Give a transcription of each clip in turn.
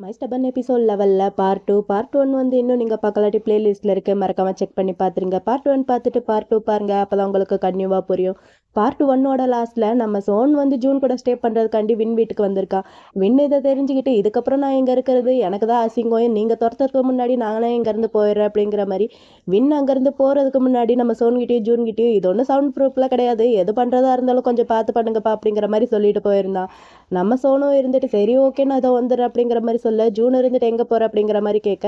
My stubborn episode லெவலில் part 1 வந்து இன்னும் நீங்கள் பார்க்கலாட்டி பிளேலிஸ்ட்டில் இருக்க மறக்காமல் செக் பண்ணி பார்த்துருங்க. பார்ட் 1 பார்த்துட்டு பார்ட் 2 பாருங்கள், அப்போ தான் உங்களுக்கு கன்யூவாக புரியும். பார்ட் 1ஓட லாஸ்ட்டில் நம்ம சோன் வந்து ஜூன் கூட ஸ்டே பண்ணுறதுக்காண்டி வின் வீட்டுக்கு வந்திருக்கா. வின் இதை தெரிஞ்சுக்கிட்டு இதுக்கப்புறம் நான் இங்கே இருக்கிறது எனக்கு தான் அசிங்கம், நீங்கள் துரத்துறதுக்கு முன்னாடி நாங்களே இங்கேருந்து போயிடுறேன் அப்படிங்கிற மாதிரி வின் அங்கேருந்து போகிறதுக்கு முன்னாடி நம்ம சோன்கிட்டையும் ஜூன்கிட்டையும் இது ஒன்றும் சவுண்ட் ப்ரூஃப்லாம் கிடையாது, எது பண்ணுறதா இருந்தாலும் கொஞ்சம் பார்த்து பண்ணுங்கப்பா அப்படிங்கிற மாதிரி சொல்லிட்டு போயிருந்தான். நம்ம சோனும் இருந்துட்டு சரி ஓகே நான் இதை வந்துடுறேன் அப்படிங்கிற மாதிரி சொல்ல, ஜூன் இருந்துட்டு எங்கே போகிற அப்படிங்கிற மாதிரி கேட்க,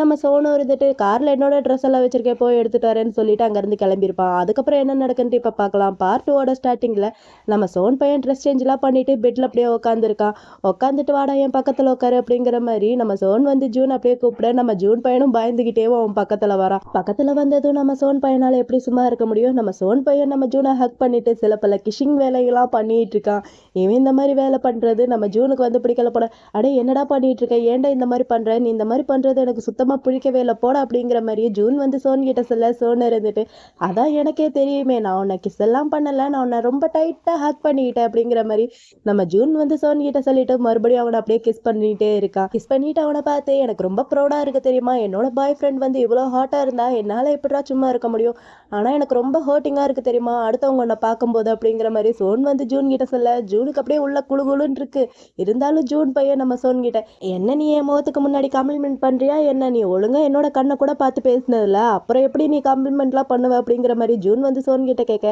நம்ம சோனும் இருந்துட்டு காரில் என்னோட ட்ரெஸ் எல்லாம் வச்சிருக்கேன் போய் எடுத்துகிட்டு வரேன்னு சொல்லிட்டு அங்கேருந்து கிளம்பியிருப்பான். அதுக்கப்புறம் என்ன நடக்குன்ட்டு இப்போ பார்க்கலாம். பார்ட் 2ஓட ஸ்டார்டிங்கில் நம்ம சோன் பையன் ட்ரெஸ் சேஞ்செலாம் பண்ணிவிட்டு பெட்டில் அப்படியே உட்காந்துருக்கான். உட்காந்துட்டு வாடா என் பக்கத்தில் உட்காரு அப்படிங்கிற மாதிரி நம்ம சோன் வந்து ஜூன் அப்படியே கூப்பிட, நம்ம ஜூன் பையனும் பயந்துக்கிட்டே அவன் பக்கத்தில் வரான். பக்கத்தில் வந்ததும் நம்ம சோன் பையனால் எப்படி சும்மா இருக்க முடியும். நம்ம சோன் பையன் நம்ம ஜூனை ஹக் பண்ணிட்டு சில பல கிஷிங் வேலைகள்லாம் பண்ணிட்டு இருக்கான். இவன் இந்த மாதிரி வேலை பண்ணுறது நம்ம ஜூனுக்கு வந்து பிடிக்கல போல. அடே என்னடா பண்ணிட்டு இருக்க, ஏன்டா இந்த மாதிரி பண்ற, நீ இந்த மாதிரி பண்றது எனக்கு சுத்தமா பிடிக்கவே இல்லை போட அப்படிங்கிற மாதிரியே ஜூன் வந்து சோன் கிட்ட சொல்ல, சோன் இருந்துட்டு அதான் எனக்கே தெரியுமே, நான் உன்னை கிஸ் எல்லாம் பண்ணல, நான் உன்னை ரொம்ப டைட்டா ஹேக் பண்ணிக்கிட்டேன் அப்படிங்கிற மாதிரி நம்ம ஜூன் வந்து சோன் கிட்ட சொல்லிட்டு மறுபடியும் அவனை அப்படியே கிஸ் பண்ணிட்டே இருக்கான். கிஸ் பண்ணிட்டு அவனை பார்த்து எனக்கு ரொம்ப ப்ரௌடா இருக்கு தெரியுமா, என்னோட பாய் ஃப்ரெண்ட் வந்து இவ்வளோ ஹாட்டா இருந்தா என்னால எப்படிடா சும்மா இருக்க முடியும், ஆனா எனக்கு ரொம்ப ஹர்ட்டிங்கா இருக்கு தெரியுமா அடுத்தவங்க உன்னை பார்க்கும்போது அப்படிங்கிற மாதிரி சோன் வந்து ஜூன் கிட்ட சொல்ல, ஜூனுக்கு அப்படியே உள்ள குழுகுலுன்னு இருக்கு. இருந்தாலும் ஜூன் பையன் நம்ம சோன் கிட்ட என்ன நீ என் முகத்துக்கு முன்னாடி காம்ப்ளிமெண்ட் பண்றியா என்ன, நீ ஒழுங்கா என்னோட கண்ணை கூட பார்த்து பேசினதில்ல, அப்புறம் எப்படி நீ காம்ப்ளிமெண்ட்லாம் பண்ணுவ அப்படிங்கிற மாதிரி ஜூன் வந்து சோன் கிட்ட கேட்க,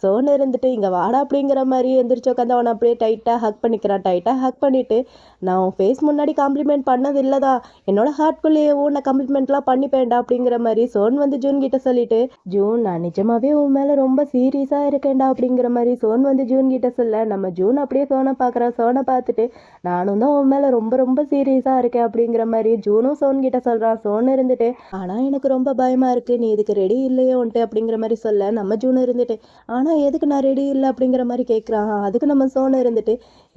சோன் இருந்துட்டு இங்க வாடா அப்படிங்கிற மாதிரி எந்திரிச்சு உட்காந்து அவனை அப்படியே டைட்டா ஹக் பண்ணிக்கிறான். டைட்டா ஹக் பண்ணிட்டு நான் உன் ஃபேஸ் முன்னாடி காம்ப்ளிமெண்ட் பண்ணது இல்லதா, என்னோட ஹார்ட்குள்ளேயே உன்னை காம்ப்ளிமெண்ட்லாம் பண்ணிப்பேன்டா அப்படிங்கிற மாதிரி சோன் வந்து ஜூன் கிட்ட சொல்லிட்டு, ஜூன் நான் நிஜமாவே உன் மேல ரொம்ப சீரியஸா இருக்கேன்டா அப்படிங்கிற மாதிரி சோன் வந்து ஜூன் கிட்ட சொல்ல, நம்ம ஜூன் அப்படியே சோனை பார்க்குறா. சோனை பார்த்துட்டு நானும் தான் உன் மேலே ரொம்ப ரொம்ப சீரியஸாக இருக்கேன் அப்படிங்கிற மாதிரி ஜூனும் சோன் கிட்ட சொல்கிறான். சோன் இருந்துட்டு ஆனால் எனக்கு ரொம்ப பயமாக இருக்குது, நீ இதுக்கு ரெடி இல்லையே உன்ட்டு அப்படிங்கிற மாதிரி சொல்ல, நம்ம ஜூன் இருந்துட்டு ஆனால் எதுக்கு நான் ரெடி இல்லை அப்படிங்கிற மாதிரி கேட்குறான். அதுக்கு நம்ம சோன் இருந்துட்டு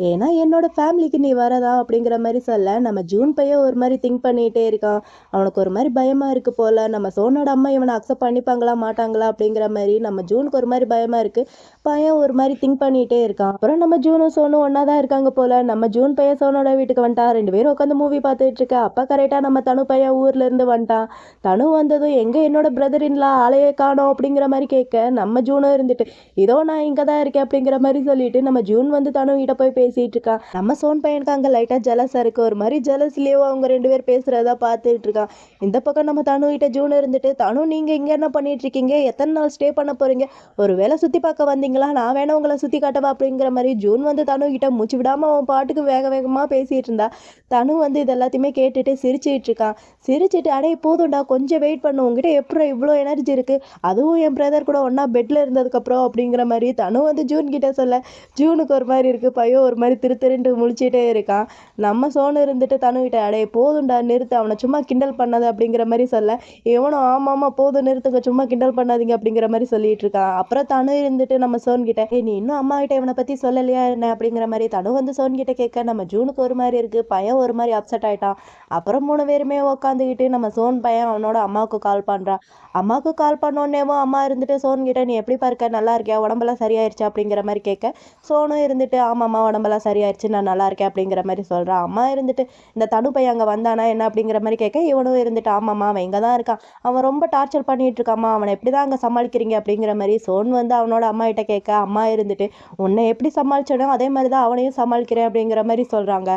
ஏன்னா என்னோட ஃபேமிலிக்கு நீ வரதா அப்படிங்கிற மாதிரி சொல்ல, நம்ம ஜூன் பையன் ஒரு மாதிரி திங்க் பண்ணிகிட்டே இருக்கான். அவனுக்கு ஒரு மாதிரி பயமாக இருக்குது போல், நம்ம சோனோட அம்மா இவனை அக்செப்ட் பண்ணிப்பாங்களா மாட்டாங்களா அப்படிங்கிற மாதிரி நம்ம ஜூனுக்கு ஒரு மாதிரி பயமாக இருக்குது. பையன் ஒரு மாதிரி திங்க் பண்ணிகிட்டே இருக்கான். அப்புறம் நம்ம ஜூனும் சோனும் ஒன்றா தான் இருக்காங்க போல். நம்ம ஜூன் பையன் சோனோட வீட்டுக்கு வந்துட்டான். 2 பேரும் உட்காந்து மூவி பார்த்துட்டு இருக்க. அப்போ கரெக்டாக நம்ம தனு பையன் ஊர்ல இருந்து வந்துட்டான். தனு வந்ததும் எங்கே என்னோட பிரதர் இன்லா ஆளையே காணோம் அப்படிங்கிற மாதிரி கேட்க, நம்ம ஜூனும் இருந்துட்டு இதோ நான் இங்கே தான் இருக்கேன் அப்படிங்கிற மாதிரி சொல்லிட்டு நம்ம ஜூன் வந்து தனு கிட்ட போய் பேசிட்டு இருக்கான். நம்ம சோன் பையனுக்கு அங்கே லைட்டாக ஜலஸாக இருக்கு. ஒரு மாதிரி ஜலஸ்லேயோ அவங்க 2 பேர் பேசுறதா பார்த்துட்டு இருக்கான். இந்த பக்கம் நம்ம தனு கிட்ட ஜூன் இருந்துட்டு, தனு நீங்கள் இங்கே என்ன பண்ணிட்டு இருக்கீங்க, எத்தனை நாள் ஸ்டே பண்ண போறீங்க, ஒரு வேளை சுற்றி பார்க்க வந்தீங்களா, நான் வேணா உங்களை சுற்றி காட்டவா அப்படிங்கிற மாதிரி ஜூன் வந்து தனு கிட்ட மூச்சு விடாமல் அவன் பாட்டுக்கு வேக வேகமாக பேசிகிட்டு இருந்தா. தனு வந்து இது எல்லாத்தையுமே கேட்டுட்டு சிரிச்சிட்டு இருக்கான். சிரிச்சிட்டு அடே போதும்டா கொஞ்சம் வெயிட் பண்ணு, உங்ககிட்ட எப்படி இவ்வளோ எனர்ஜி இருக்குது, அதுவும் என் பிரதர் கூட ஒன்றா பெட்டில் இருந்ததுக்கப்புறம் அப்படிங்கிற மாதிரி தனு வந்து ஜூன் கிட்ட சொல்ல, ஜூனுக்கு ஒரு மாதிரி இருக்குது. பையன் ஒரு மாதிரி திருட்டு முழிச்சிட்டே இருக்கான். நம்ம சோனு இருந்துட்டு தனு கிட்ட அடே போதும்டா நிறுத்து, அவனை சும்மா கிண்டல் பண்ணாது அப்படிங்கிற மாதிரி சொல்ல, இவனும் ஆமாம் போதும் நிறுத்துங்க சும்மா கிண்டல் பண்ணாதீங்க அப்படிங்கிற மாதிரி சொல்லிட்டு இருக்கான். அப்புறம் தனு இருந்துட்டு நம்ம சோன் கிட்ட நீ இன்னும் அம்மா கிட்ட இவனை பற்றி சொல்லலையா என்ன அப்படிங்கிற மாதிரி தனு வந்து சோன் கிட்ட கேட்க, நம்ம ஜூனுக்கு ஒரு மாதிரி இருக்குது. பையன் ஒரு மாதிரி அப்செட் ஆகிட்டான். அப்புறம் 3 பேருமே உட்காந்துக்கிட்டு நம்ம சோன் பையன் அவனோட அம்மாவுக்கு கால் பண்ணுறான். அம்மாவுக்கு கால் பண்ணோன்னேவும் அம்மா இருந்துட்டு சோன் கிட்ட நீ எப்படி பார்க்க நல்லா இருக்கியா, உடம்பெல்லாம் சரியாயிருச்சு அப்படிங்கிற மாதிரி கேட்க, சோனும் இருந்துட்டு ஆமாம்மா உடம்பெல்லாம் சரியாயிருச்சு நான் நல்லா இருக்கேன் அப்படிங்கிற மாதிரி சொல்கிறான். அம்மா இருந்துட்டு இந்த தனு பையன் அங்கே வந்தானா என்ன அப்படிங்கிற மாதிரி கேட்க, இவனும் இருந்துட்டு ஆமாம்மா அவன் இங்கே தான் இருக்கான், அவன் ரொம்ப டார்ச்சர் பண்ணிட்டு இருக்காம்மா, அவனை எப்படி தான் அங்கே சமாளிக்கிறீங்க அப்படிங்கிற மாதிரி சோன் வந்து அவனோட அம்மா கிட்ட கேட்க, அம்மா இருந்துட்டு உன்னை எப்படி சமாளிச்சனோ அதே மாதிரி தான் அவனையும் சமாளிக்கிறேன் அப்படிங்கிற மாதிரி சொல்கிறாங்க.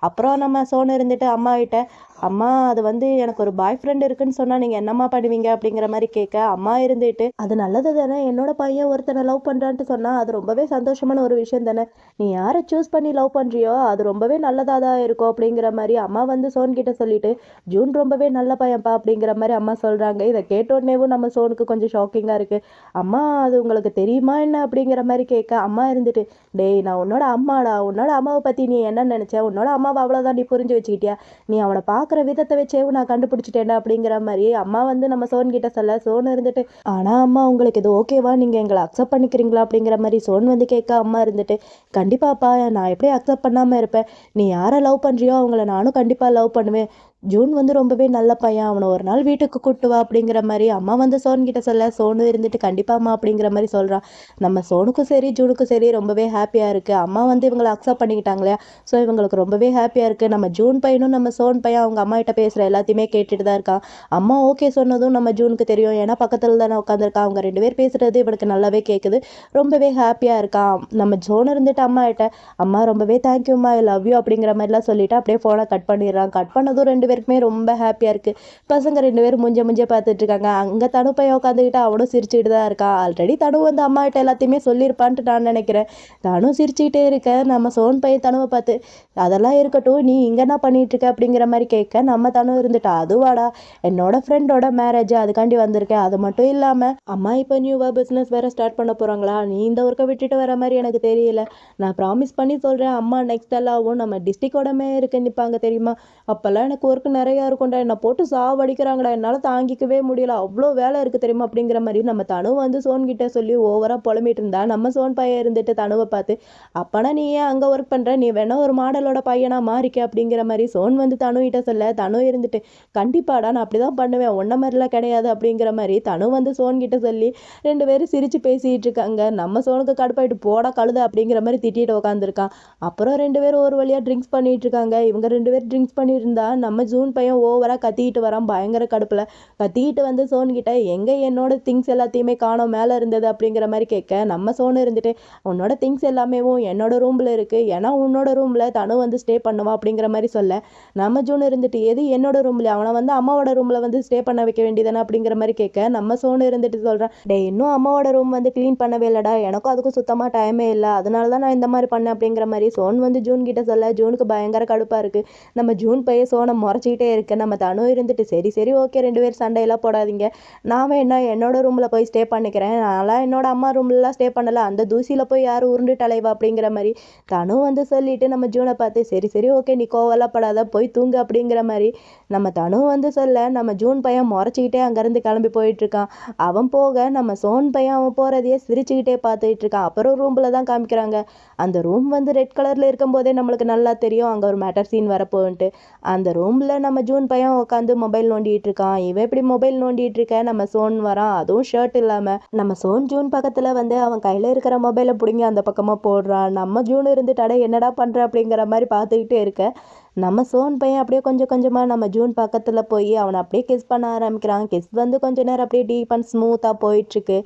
அப்புறம் நம்ம சோன் இருந்துட்டு அம்மா கிட்ட அம்மா அது வந்து எனக்கு ஒரு பாய் ஃப்ரெண்ட் இருக்குன்னு சொன்னால் நீங்கள் என்னம்மா பண்ணுவீங்க அப்படிங்கிற மாதிரி கேட்க, அம்மா இருந்துட்டு அது நல்லது தானே, என்னோட பையன் ஒருத்தனை லவ் பண்ணுறான்ட்டு சொன்னால் அது ரொம்பவே சந்தோஷமான ஒரு விஷயம் தானே, நீ யாரை சூஸ் பண்ணி லவ் பண்ணுறியோ அது ரொம்பவே நல்லதாக தான் இருக்கும் அப்படிங்கிற மாதிரி அம்மா வந்து சோன் கிட்ட சொல்லிட்டு, ஜூன் ரொம்பவே நல்ல பையன்ப்பா அப்படிங்கிற மாதிரி அம்மா சொல்கிறாங்க. இதை கேட்டோடனேவும் நம்ம சோனுக்கு கொஞ்சம் ஷாக்கிங்காக இருக்குது. அம்மா அது உங்களுக்கு தெரியுமா என்ன அப்படிங்கிற மாதிரி கேட்க, அம்மா இருந்துட்டு டேய் நான் உன்னோட அம்மாடா, உன்னோட அம்மாவை பற்றி நீ என்ன நினச்ச, உன்னோட அம்மாவை அவ்வளோதான் நீ புரிஞ்சு வச்சுக்கிட்டியா, நீ அவனை பார்க்குற விதத்தை வச்சே நான் கண்டுபிடிச்சிட்டேன்டா அப்படிங்கிற மாதிரி அம்மா வந்து நம்ம சோன் கிட்ட சொல்ல, சோன் இருந்துட்டு ஆனால் அம்மா உங்களுக்கு இது ஓகேவா, நீங்கள் எங்களை அக்செப்ட் பண்ணிக்கிறீங்களா அப்படிங்கிற மாதிரி சோன் வந்து கேட்க, அம்மா இருந்துட்டு கண்டிப்பாப்பா நான் எப்படி அக்செப்ட் பண்ணாமல் இருப்பேன், நீ யாரை லவ் பண்ணுறியோ அவங்கள நானும் கண்டிப்பாக லவ் பண்ணுவேன், ஜூன் வந்து ரொம்பவே நல்ல பையன், அவனை ஒரு நாள் வீட்டுக்கு கூட்டு வா அப்படிங்கிற மாதிரி அம்மா வந்து சோன் கிட்ட சொல்ல, சோனு இருந்துட்டு கண்டிப்பாம்மா அப்படிங்கிற மாதிரி சொல்கிறான். நம்ம சோனுக்கும் சரி ஜூனுக்கும் சரி ரொம்பவே ஹாப்பியாக இருக்குது. அம்மா வந்து இவங்களை அக்செப்ட் பண்ணிக்கிட்டாங்க இல்லையா, ஸோ இவங்களுக்கு ரொம்பவே ஹாப்பியாக இருக்குது. நம்ம ஜூன் பையனும் நம்ம சோன் பையன் அவங்க அம்மா கிட்ட பேசுகிற எல்லாத்தையுமே கேட்டுட்டு தான் இருக்கான். அம்மா ஓகே சொன்னதும் நம்ம ஜூனுக்கு தெரியும், ஏன்னா பக்கத்தில் தானே உட்காந்துருக்கான். அவங்க 2 பேர் பேசுகிறது இவனுக்கு நல்லாவே கேட்குது. ரொம்பவே ஹாப்பியாக இருக்கான். நம்ம ஜோன் இருந்துட்டு அம்மா கிட்ட, அம்மா ரொம்பவே தேங்க்யூம்மா, ஐ லவ் யூ அப்படிங்கிற மாதிரிலாம் சொல்லிட்டு அப்படியே ஃபோனை கட் பண்ணிடுறான். கட் பண்ணதும் 2 பேருக்குமே ரொம்ப ஹாப்பியாக இருக்குது. பசங்க 2 பேரும் முஞ்ச பார்த்துட்டு இருக்காங்க. அங்கே தனு பையன் உட்காந்துக்கிட்டு அவனும் சிரிச்சுக்கிட்டு தான் இருக்கான். ஆல்ரெடி தனு வந்து அம்மா கிட்ட எல்லாத்தையுமே சொல்லியிருப்பான்ட்டு நான் நினைக்கிறேன். தனு சிரிச்சுக்கிட்டே இருக்க, நம்ம சோன் பையன் தனுவை பார்த்து, அதெல்லாம் இருக்கட்டும், நீ இங்கே என்ன பண்ணிட்டு இருக்க அப்படிங்கிற மாதிரி கேட்க, நம்ம தனு இருந்துட்டா, அதுவாடா என்னோட ஃப்ரெண்டோட மேரேஜ், அதுக்காண்டி வந்திருக்கேன். அது மட்டும் இல்லாமல் அம்மா இப்போ நியூவாக பிஸ்னஸ் வேறு ஸ்டார்ட் பண்ண போகிறாங்களா, நீ இந்த ஒர்க்கை விட்டுட்டு வர மாதிரி எனக்கு தெரியல. நான் ப்ராமிஸ் பண்ணி சொல்கிறேன், அம்மா நெக்ஸ்ட் எல்லாவும் நம்ம டிஸ்ட்ரிக்டோட மேயருக்கு நிற்பாங்க தெரியுமா, அப்போல்லாம் எனக்கு ஒர்க்கு நிறையா இருக்கும்டா, என்னை போட்டு சாவடிக்கிறாங்கடா, என்னால் தாங்கிக்கவே முடியல, அவ்வளோ வேலை இருக்குது தெரியுமா அப்படிங்கிற மாதிரி நம்ம தனு வந்து சோன்கிட்ட சொல்லி ஓவராக புலம்பிட்டு இருந்தா. நம்ம சோன் பையன் இருந்துட்டு தனுவை பார்த்து, அப்போனா நீ ஏன் அங்கே ஒர்க் பண்ணுற, நீ வேணா ஒரு மாடலோட பையனா மாறிக்க அப்படிங்கிற மாதிரி சோன் வந்து தனுகிட்ட சொல்ல, தனு இருந்துட்டு கண்டிப்பாடா நான் அப்படி தான் பண்ணுவேன், ஒன்றை மாதிரிலாம் கிடையாது அப்படிங்கிற மாதிரி தனு வந்து சோன்கிட்ட சொல்லி 2 பேரும் சிரித்து பேசிகிட்டு இருக்காங்க. நம்ம சோனுக்கு கடுப்பாயிட்டு போடா கழுத அப்படிங்கிற மாதிரி திட்டிட்டு உட்காந்துருக்கான். அப்புறம் 2 பேரும் ஒரு வழியாக ட்ரிங்க்ஸ் பண்ணிட்டு இருக்காங்க. இவங்க 2 பேர் ட்ரிங்க்ஸ் பண்ணிட்டு இருந்தா நம்ம ஜூன் பையன் ஓவராக கத்திக்கிட்டு வரான். பயங்கர கடுப்பில் கத்திக்கிட்டு வந்து சோன்கிட்ட, எங்கே என்னோட திங்ஸ் எல்லாத்தையுமே காணோம், மேலே இருந்தது அப்படிங்கிற மாதிரி கேட்க, நம்ம சோனு இருந்துட்டு உன்னோட திங்ஸ் எல்லாமேவும் என்னோட ரூமில் இருக்குது, ஏன்னா உன்னோட ரூமில் தனு வந்து ஸ்டே பண்ணுவா அப்படிங்கிற மாதிரி சொல்ல, நம்ம ஜூன் இருந்துட்டு எது என்னோட ரூமில், அவனை வந்து அம்மாவோட ரூமில் வந்து ஸ்டே பண்ண வைக்க வேண்டியதானே அப்படிங்கிற மாதிரி கேட்க, நம்ம சோனு இருந்துட்டு சொல்கிறேன், டே இன்னும் அம்மாவோட ரூம் வந்து க்ளீன் பண்ணவே இல்லைடா, எனக்கும் அதுக்கும் சுத்தமாக டைமே இல்லை, அதனால தான் நான் இந்த மாதிரி பண்ணேன் அப்படிங்கிற மாதிரி சோன் வந்து ஜூன் கிட்ட சொல்ல, ஜூனுக்கு பயங்கர கடுப்பாக இருக்குது. நம்ம ஜூன் பையன் சோனை முறைச்சிக்கிட்டே இருக்கு. நம்ம தனு இருந்துட்டு சரி சரி ஓகே, 2 பேர் சண்டையெல்லாம் போடாதீங்க, நான் வேணா என்னோட ரூமில் போய் ஸ்டே பண்ணிக்கிறேன், நான்லாம் என்னோட அம்மா ரூம்லலாம் ஸ்டே பண்ணலை, அந்த தூசியில் போய் யாரும் உருண்டுட்டு அலைவா அப்படிங்கிற மாதிரி தனு வந்து சொல்லிட்டு நம்ம ஜூனை பார்த்து, சரி சரி ஓகே நீ கோவலாம் படாத, போய் தூங்கு அப்படிங்கிற மாதிரி நம்ம தனு வந்து சொல்ல, நம்ம ஜூன் பையன் முறைச்சிக்கிட்டே அங்கேருந்து கிளம்பி போயிட்டுருக்கான். அவன் போக நம்ம சோன் பையன் அவன் போகிறதையே சிரிச்சுக்கிட்டே பார்த்துட்டு இருக்கான். அப்புறம் ரூமில் தான் காமிக்கிறாங்க. அந்த ரூம் வந்து ரெட் கலரில் இருக்கும்போதே நம்மளுக்கு நல்லா தெரியும் அங்கே ஒரு மேட்டர் சீன் வரப்போன்ட்டு. அந்த ரூமில் நம்ம ஜூன் பையன் உட்காந்து மொபைல் நோண்டிகிட்டு இருக்கான். இவன் எப்படி மொபைல் நோண்டிகிட்டு இருக்க, நம்ம சோன் வரான், அதுவும் ஷர்ட் இல்லாமல். நம்ம சோன் ஜூன் பக்கத்தில் வந்து அவன் கையில் இருக்கிற மொபைலை பிடிங்கி அந்த பக்கமாக போடுறான். நம்ம ஜூன் இருந்துட்டாடே என்னடா பண்ணுற அப்படிங்கிற மாதிரி பார்த்துக்கிட்டே இருக்க, நம்ம சோன் பையன் அப்படியே கொஞ்சம் கொஞ்சமாக நம்ம ஜூன் பக்கத்தில் போய் அவனை அப்படியே கிஸ் பண்ண ஆரம்பிக்கிறான். கிஸ் வந்து கொஞ்ச நேரம் அப்படியே டீப் அண்ட் ஸ்மூத்தாக போயிட்டுருக்கு.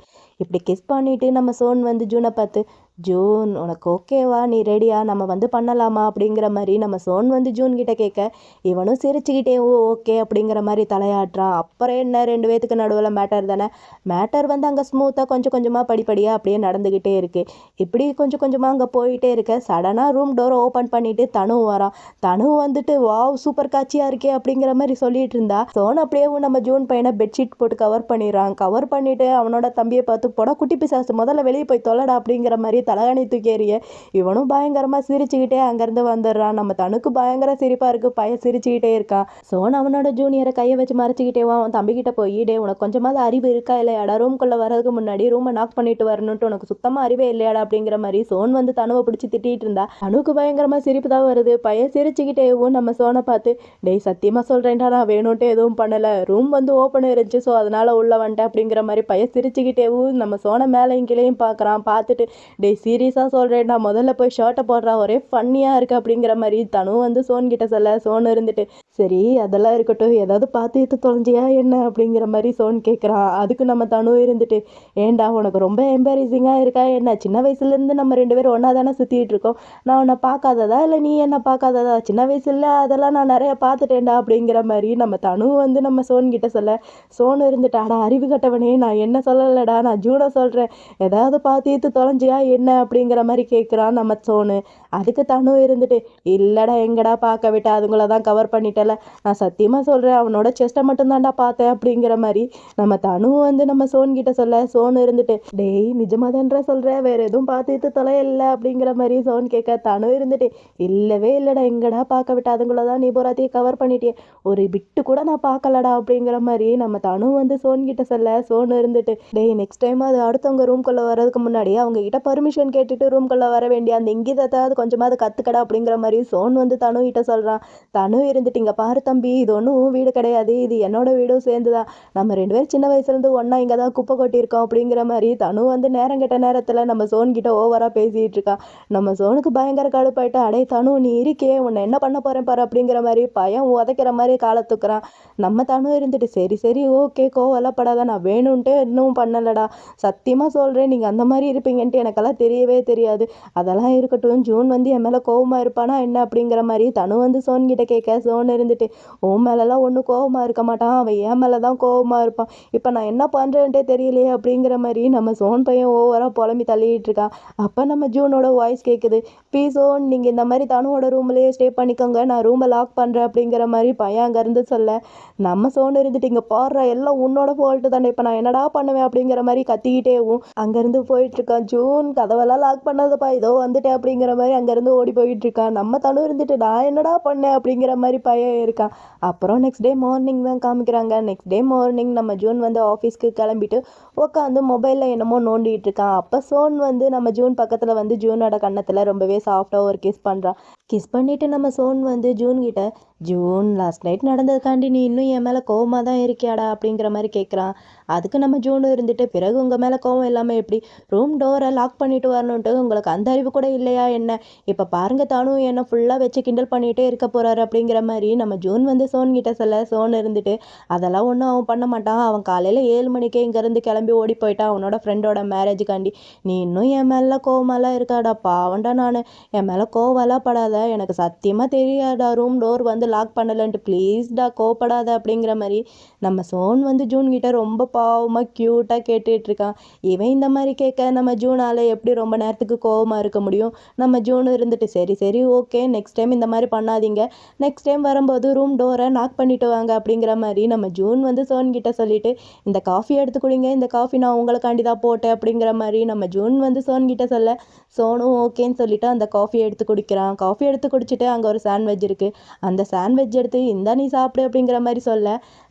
இப்படி கிஸ் பண்ணிவிட்டு நம்ம சோன் வந்து ஜூனை பார்த்து, ஜூன் உனக்கு ஓகேவா, நீ ரெடியா, நம்ம வந்து பண்ணலாமா அப்படிங்கிற மாதிரி நம்ம சோன் வந்து ஜூன் கிட்ட கேட்க, இவனும் சிரிச்சுக்கிட்டே ஓகே அப்படிங்கிற மாதிரி தலையாட்டுறான். அப்புறம் என்ன, 2 பேத்துக்கு நடுவில் மேட்டர் தானே, மேட்டர் வந்து அங்கே ஸ்மூத்தாக கொஞ்சம் கொஞ்சமாக படிப்படியாக அப்படியே நடந்துக்கிட்டே இருக்குது. இப்படி கொஞ்சம் கொஞ்சமாக அங்கே போயிட்டே இருக்க, சடனாக ரூம் டோரை ஓப்பன் பண்ணிவிட்டு தனு வரான். தனு வந்துட்டு வாவ் சூப்பர் காட்சியாக இருக்கே அப்படிங்கிற மாதிரி சொல்லிட்டு இருந்தா. சோன் அப்படியே நம்ம ஜூன் பையனை பெட்ஷீட் போட்டு கவர் பண்ணிடுறான். கவர் பண்ணிவிட்டு அவனோட தம்பியை பார்த்து, போட குட்டி பிசாசு முதல்ல வெளியே போய் தொலைடா அப்படிங்கிற மாதிரி தலகாணி தூக்கி எறிய, இவனும் பயங்கரமாக சிரிச்சுக்கிட்டே அங்கேருந்து வந்துடுறான். நம்ம தனுக்கு பயங்கர சிரிப்பாக இருக்குது, பையன் சிரிச்சுக்கிட்டே இருக்கான். சோன் அவனோட ஜூனியரை கையை வச்சு மறைச்சிக்கிட்டே அவன் தம்பிக்கிட்ட போய், டே உனக்கு கொஞ்சமாவது அறிவு இருக்கா இல்லையாடா, ரூம்குள்ளே வரதுக்கு முன்னாடி ரூமை நாக் பண்ணிட்டு வரணுன்ட்டு உனக்கு சுத்தமாக அறிவே இல்லையாடா அப்படிங்கிற மாதிரி சோன் வந்து தனுவை பிடிச்சி திட்டிகிட்டு இருந்தா. தனுக்கு பயங்கரமாக சிரிப்பு தான் வருது. பையன் சிரிச்சுக்கிட்டேவும் நம்ம சோனை பார்த்து, டேய் சத்தியமாக சொல்கிறேன்டா நான் வேணும்ட்டு எதுவும் பண்ணலை, ரூம் வந்து ஓப்பன் இருந்துச்சு ஸோ அதனால் உள்ள வந்துட்டேன் அப்படிங்கிற மாதிரி பையன் சிரிச்சுக்கிட்டேவும் நம்ம சோனை மேலேயும் கீழேயும் பார்க்குறான். பார்த்துட்டு, டேய் சீரியஸாக சொல்கிறேன்டா, முதல்ல போய் ஷர்ட்டை போடுறா, ஒரே ஃபன்னியாக இருக்குது அப்படிங்கிற மாதிரி தனு வந்து சோன் கிட்ட சொல்ல, சோன் இருந்துட்டு சரி அதெல்லாம் இருக்கட்டும், ஏதாவது பார்த்து எடுத்து தொலைஞ்சியா என்ன அப்படிங்கிற மாதிரி சோன் கேட்குறான். அதுக்கு நம்ம தனு இருந்துட்டு, ஏண்டா உனக்கு ரொம்ப எம்பாரசிங்காக இருக்கா என்ன, சின்ன வயசுலேருந்து நம்ம 2 பேரும் ஒன்றா தானே சுற்றிட்டு இருக்கோம், நான் உன்னை பார்க்காததா இல்லை நீ என்ன பார்க்காததா, சின்ன வயசுல அதெல்லாம் நான் நிறைய பார்த்துட்டேன்டா அப்படிங்கிற மாதிரி நம்ம தனு வந்து நம்ம சோன் கிட்ட சொல்ல, சோன் இருந்துட்டு, அடா அறிவு கட்டவனே, நான் என்ன சொல்லலடா, நான் ஜூனை சொல்கிறேன், ஏதாவது பார்த்து எடுத்து தொலைஞ்சியா என்ன அப்படிங்கிற மாதிரி கேட்குறான் நம்ம சோனு. அதுக்கு தனு இருந்துட்டு, இல்லைடா எங்கடா பார்க்க விட்ட, அதுங்கள தான் கவர் பண்ணிட்டல, நான் சத்தியமாக சொல்கிறேன் அவனோட செஸ்ட்டை மட்டும்தான்டா பார்த்தேன் அப்படிங்கிற மாதிரி நம்ம தனு வந்து நம்ம சோன் கிட்ட சொல்ல, சோன் இருந்துட்டு, டேய் நிஜமாக தான்றா சொல்கிறேன், வேறு எதுவும் பார்த்துட்டு தொலையில்லை அப்படிங்கிற மாதிரி சோன் கேட்க, தனு இருந்துட்டு, இல்லவே இல்லைடா எங்கடா பார்க்க விட்ட, அதுங்கள தான் நீ போராத்தையும் கவர் பண்ணிட்டே, ஒரு பிட்டு கூட நான் பார்க்கலடா அப்படிங்கிற மாதிரி நம்ம தனு வந்து சோன் கிட்ட சொல்ல, சோன் இருந்துட்டு, டேய் நெக்ஸ்ட் டைம் அது அடுத்தவங்க ரூம்குள்ளே வர்றதுக்கு முன்னாடி அவங்க கிட்ட பர்மிஷன் பர்மிஷன் கேட்டுட்டு ரூம்குள்ளே வர வேண்டிய அந்த இங்கிதத்தாவது கொஞ்சமாவது கற்றுக்கடா அப்படிங்கிற மாதிரி சோன் வந்து தனு கிட்ட சொல்கிறான். தனு இருந்துட்டு இங்கே பாரு தம்பி, இது ஒன்றும் வீடு கிடையாது, இது என்னோட வீடும் சேர்ந்து தான். நம்ம 2 பேரும் சின்ன வயசுலேருந்து ஒன்றா இங்கே தான் குப்பை கொட்டியிருக்கோம் அப்படிங்கிற மாதிரி தனு வந்து நேரம் கெட்ட நேரத்தில் நம்ம சோன் கிட்ட ஓவராக பேசிகிட்டு இருக்கான். நம்ம சோனுக்கு பயங்கர கடுப்பாயிட்டு, அடே தனு நீ இருக்கே, உன்னை என்ன பண்ண போகிறேன் பாரு அப்படிங்கிற மாதிரி பையன் உதைக்கிற மாதிரி காலை தூக்குறான். நம்ம தனு இருந்துட்டு சரி சரி ஓகே கோவம்லாம் படாத, நான் வேணும்ன்ட்டு இன்னும் பண்ணலடா, சத்தியமாக சொல்கிறேன் நீங்கள் அந்த மாதிரி இருப்பீங்கன்ட்டு எனக்கெல்லாம் தெரியவே தெரியாது, அதெல்லாம் இருக்கட்டும், ஜூன் வந்து என் மேலே கோவமாக இருப்பானா என்ன அப்படிங்கிற மாதிரி தனு வந்து சோன் கிட்ட கேட்க, சோன் இருந்துட்டு உன் மேலெல்லாம் ஒன்றும் கோவமாக இருக்க மாட்டான், அவன் என் மேலே தான் கோவமாக இருப்பான், இப்போ நான் என்ன பண்ணுறேன்ட்டே தெரியலையே அப்படிங்கிற மாதிரி நம்ம சோன் பையன் ஓவராக புலம்பி தள்ளிட்டு இருக்கான். அப்போ நம்ம ஜூனோட வாய்ஸ் கேட்குது, ப்ளீஸ் சோன் நீங்கள் இந்த மாதிரி தனுவோட ரூம்லேயே ஸ்டே பண்ணிக்கோங்க, நான் ரூமை லாக் பண்ணுறேன் அப்படிங்கிற மாதிரி பையன் அங்கேருந்து சொல்ல, நம்ம சோன் இருந்துட்டு இங்கே பாடுற எல்லாம் உன்னோட ஃபால்ட்டு தானே, இப்போ நான் என்னடா பண்ணுவேன் அப்படிங்கிற மாதிரி கத்திக்கிட்டேவும் அங்கேருந்து போயிட்டுருக்கான். ஜூன் கதவெல்லாம் லாக் பண்ணாதப்பா, இதோ வந்துட்டேன் அப்படிங்கிற மாதிரி அங்கேருந்து ஓடி போயிட்டுருக்கான். நம்ம தனு இருந்துட்டு நான் என்னடா பண்ணேன் அப்படிங்கிற மாதிரி பையன் இருக்கான். அப்புறம் நெக்ஸ்ட் டே மார்னிங் தான் காமிக்கிறாங்க. நெக்ஸ்ட் டே மார்னிங் நம்ம ஜூன் வந்து ஆஃபீஸ்க்கு கிளம்பிட்டு உட்காந்து மொபைலில் என்னமோ நோண்டிகிட்டு இருக்கான். அப்போ சோன் வந்து நம்ம ஜூன் பக்கத்தில் வந்து ஜூனோட கன்னத்தில் ரொம்பவே சாஃப்டாக ஒரு கிஸ் பண்ணுறான். கிஸ் பண்ணிவிட்டு நம்ம சோன் வந்து ஜூன் கிட்ட, ஜூன் லாஸ்ட் நைட் நடந்ததுக்காண்டி நீ இன்னும் என் மேலே கோவமாக தான் இருக்கியாடா அப்படிங்கிற மாதிரி கேட்குறான். அதுக்கு நம்ம ஜூன் இருந்துட்டு, பிறகு உங்கள் மேலே கோவம் இல்லாமல் எப்படி, ரூம் டோரை லாக் பண்ணிட்டு வரணுன்ட்டு உங்களுக்கு அந்த அறிவு கூட இல்லையா என்ன, இப்போ பாருங்க தானும் என்னை ஃபுல்லாக வச்சு கிண்டல் பண்ணிகிட்டே இருக்க போகிறாரு அப்படிங்கிற மாதிரி நம்ம ஜூன் வந்து சோன் கிட்ட சொல்ல, சோன் இருந்துட்டு அதெல்லாம் ஒன்றும் அவன் பண்ண மாட்டான், அவன் காலையில் 7 மணிக்கே இங்கேருந்து கிளம்பி ஓடி போயிட்டான் அவனோட ஃப்ரெண்டோட மேரேஜுக்காண்டி, நீ இன்னும் என் மேலே கோவமெல்லாம் இருக்காடா, பாவண்டா நான், என் மேலே கோவமெல்லாம் படாத, எனக்கு சத்தியமாக தெரியாதா ரூம் டோர் வந்து லாக் பண்ணலன்ட்டு, ப்ளீஸ்டா கோவப்படாத அப்படிங்கிற மாதிரி நம்ம சோன் வந்து ஜூன் கிட்ட ரொம்ப பாவமாக க்யூட்டாக கேட்டுட்டு இருக்கான். இவன் இந்த மாதிரி கேட்க நம்ம ஜூனால் எப்படி ரொம்ப நேரத்துக்கு கோவமாக இருக்க முடியும். நம்ம ஜூன் இருந்துட்டு சரி சரி ஓகே நெக்ஸ்ட் டைம் இந்த மாதிரி பண்ணாதீங்க, நெக்ஸ்ட் டைம் வரும்போது ரூம் டோரை நாக் பண்ணிட்டு வாங்க அப்படிங்கிற மாதிரி நம்ம ஜூன் வந்து சோன் கிட்ட சொல்லிட்டு, இந்த காஃபி எடுத்து குடிங்க, இந்த காஃபி நான் உங்களுக்காண்டி தான் போட்டேன் அப்படிங்கிற மாதிரி நம்ம ஜூன் வந்து சோன் கிட்ட சொல்ல, சோனும் ஓகேன்னு சொல்லிட்டு அந்த காஃபி எடுத்து குடிக்கிறான். காஃபி எடுத்து குடிச்சிட்டு அங்கே ஒரு சாண்ட்விச் இருக்குது, அந்த சாண்ட்விச் எடுத்து இந்தா நீ சாப்பிடு அப்படிங்கிற மாதிரி சொல்ல,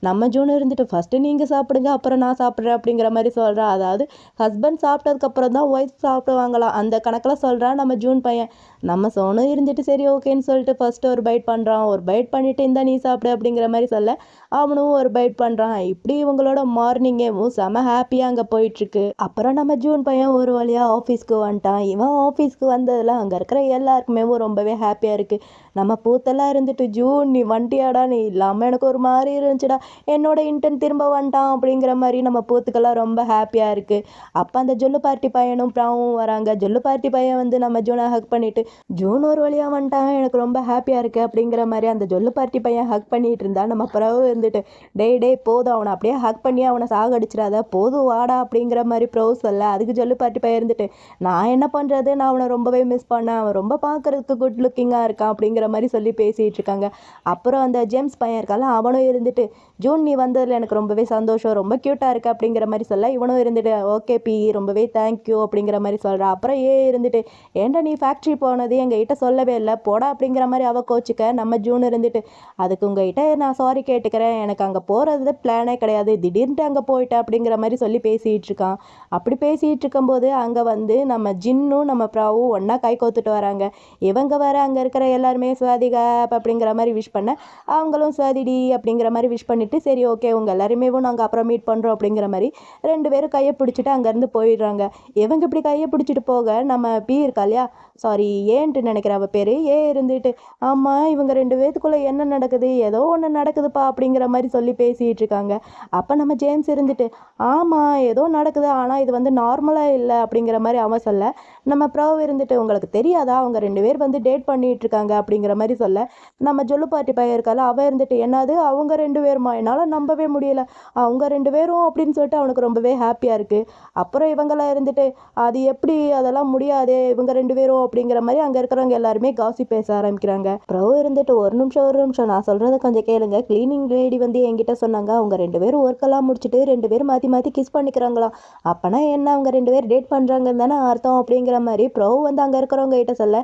நம்ம ஜூன் இருந்துட்டு ஃபஸ்ட்டு நீங்கள் சாப்பிடுங்க அப்புறம் நான் சாப்பிட்றேன் அப்படிங்கிற மாதிரி சொல்கிறான். அதாவது ஹஸ்பண்ட் சாப்பிட்டதுக்கப்புறம் தான் ஒய்ஃப் சாப்பிடுவாங்களாம், அந்த கணக்கில் சொல்கிறான் நம்ம ஜூன் பையன். நம்ம சோனும் இருந்துட்டு சரி ஓகேன்னு சொல்லிட்டு ஃபஸ்ட்டு ஒரு பைட் பண்ணுறான். ஒரு பைட் பண்ணிவிட்டு இந்தா நீ சாப்பிடு அப்படிங்கிற மாதிரி சொல்ல, அவனும் ஒரு பைட் பண்ணுறான். இப்படி இவங்களோட மார்னிங்கேவும் செம ஹாப்பியாக அங்கே போயிட்டுருக்கு. அப்புறம் நம்ம ஜூன் பையன் ஒரு வழியாக ஆஃபீஸ்க்கு வந்துட்டான். இவன் ஆஃபீஸ்க்கு வந்ததில் அங்கே இருக்கிற எல்லாருக்குமே ரொம்பவே ஹாப்பியாக இருக்குது. நம்ம பூத்தெல்லாம் இருந்துட்டு, ஜூன் நீ வண்டியாடா, நீ இல்லாமல் எனக்கு ஒரு மாதிரி இருந்துச்சுடா, என்னோட இன்டர்ன் திரும்ப வந்துட்டான் அப்படிங்கிற மாதிரி நம்ம பூத்துக்கெல்லாம் ரொம்ப ஹாப்பியாக இருக்குது. அப்போ அந்த ஜொல்லு பார்ட்டி பையனும் ப்ராவும் வராங்க. ஜொல்லு பார்ட்டி பையன் வந்து நம்ம ஜூனை ஹக் பண்ணிவிட்டு, ஜூன் ஒரு வழியாக வந்துட்டான், எனக்கு ரொம்ப ஹாப்பியாக இருக்குது அப்படிங்கிற மாதிரி அந்த ஜொல்லு பார்ட்டி பையன் ஹக் பண்ணிகிட்டு இருந்தா, நம்ம ப்ராவு இருந்துட்டு டேய் டேய் போதும், அவனை அப்படியே ஹக் பண்ணி அவனை சாகடிச்சிடாத, போதும் வாடா அப்படிங்கிற மாதிரி ப்ரௌ சொல்ல, அதுக்கு ஜொல்லு பார்ட்டி பையன் இருந்துட்டு, நான் என்ன பண்ணுறது, நான் அவனை ரொம்பவே மிஸ் பண்ணேன், அவன் ரொம்ப பார்க்குறதுக்கு குட் லுக்கிங்காக இருக்கான் அப்படிங்கிற மாதிரி சொல்லி பேசிகிட்டு இருக்காங்க. அப்புறம் அந்த ஜேம்ஸ் பையன் இருக்கால, அவனும் இருந்துட்டு, ஜூன் நீ வந்ததில் எனக்கு ரொம்பவே சந்தோஷம், ரொம்ப க்யூட்டாக இருக்கு அப்படிங்கிற மாதிரி சொல்ல, இவனும் இருந்துட்டு ஓகே பி ரொம்பவே தேங்க்யூ அப்படிங்கிற மாதிரி சொல்கிறான். அப்புறம் இருந்துட்டு, ஏன்டா நீ ஃபேக்ட்ரி போனது எங்ககிட்ட சொல்லவே இல்லை, போடா அப்படிங்கிற மாதிரி அவள் கோச்சிக்க, நம்ம ஜூன் இருந்துட்டு அதுக்கு உங்ககிட்ட நான் சாரி கேட்டுக்கிறேன், எனக்கு அங்கே போகிறது பிளானே கிடையாது, திடீர்னுட்டு அங்கே போயிட்டேன் அப்படிங்கிற மாதிரி சொல்லி பேசிகிட்டு இருக்கான். அப்படி பேசிகிட்டு இருக்கும்போது அங்கே வந்து நம்ம ஜின்னும் நம்ம ப்ராவும் ஒன்றா கை கோத்துட்டு வராங்க. இவங்க வேற அங்கே இருக்கிற எல்லாருமே சுவாதிகா அப்படிங்கிற மாதிரி விஷ் பண்ண, அவங்களும் சுவாதிடி அப்படிங்கிற மாதிரி விஷ் பண்ணிவிட்டு சரி ஓகே உங்கள் எல்லாருமே நாங்கள் அப்புறம் மீட் பண்ணுறோம் அப்படிங்கிற மாதிரி 2 பேரும் கையை பிடிச்சிட்டு அங்கேருந்து போயிடுறாங்க. இவங்க இப்படி கையை பிடிச்சிட்டு போக நம்ம பி இருக்கா இல்லையா, சாரி ஏன்ட்டு நினைக்கிற அவள் பேர் இருந்துட்டு, ஆமாம் இவங்க 2 பேத்துக்குள்ளே என்ன நடக்குது, ஏதோ ஒன்று நடக்குதுப்பா அப்படிங்கிற மாதிரி சொல்லி பேசிகிட்டு இருக்காங்க. அப்போ நம்ம ஜேம்ஸ் இருந்துட்டு, ஆமாம் ஏதோ நடக்குது, ஆனால் இது வந்து நார்மலாக இல்லை அப்படிங்கிற மாதிரி அவன் சொல்ல, நம்ம ப்ராவ் இருந்துட்டு உங்களுக்கு தெரியாதா அவங்க 2 பேர் வந்து டேட் பண்ணிகிட்டு இருக்காங்க அப்படிங்கிற மாதிரி சொல்ல, நம்ம ஜொல்லு பார்ட்டி பையன் இருக்கால அவன் இருந்துட்டு, என்னது அவங்க 2 பேருமா, என்னால் நம்பவே முடியலை, அவங்க 2 பேரும் அப்படின்னு சொல்லிட்டு அவனுக்கு ரொம்பவே ஹாப்பியாக இருக்குது. அப்புறம் இவங்களாம் இருந்துட்டு, அது எப்படி, அதெல்லாம் முடியாது, இவங்க 2 பேரும் அப்படிங்கிற மாதிரி மாதிரி அங்கே இருக்கிறவங்க எல்லாருமே காசி பேச ஆரம்பிக்கிறாங்க. பிரபு இருந்துட்டு ஒரு நிமிஷம் நான் சொல்கிறத கொஞ்சம் கேளுங்க. கிளீனிங் லேடி வந்து என்கிட்ட சொன்னாங்க அவங்க 2 பேரும் ஒர்க்கெல்லாம் முடிச்சுட்டு 2 பேரும் மாற்றி மாற்றி கிஸ் பண்ணிக்கிறாங்களாம். அப்போனா என்ன அவங்க 2 பேர் டேட் பண்ணுறாங்கன்னு தானே அர்த்தம் அப்படிங்கிற மாதிரி பிரபு வந்து அங்கே இருக்கிறவங்க கிட்ட சொல்ல,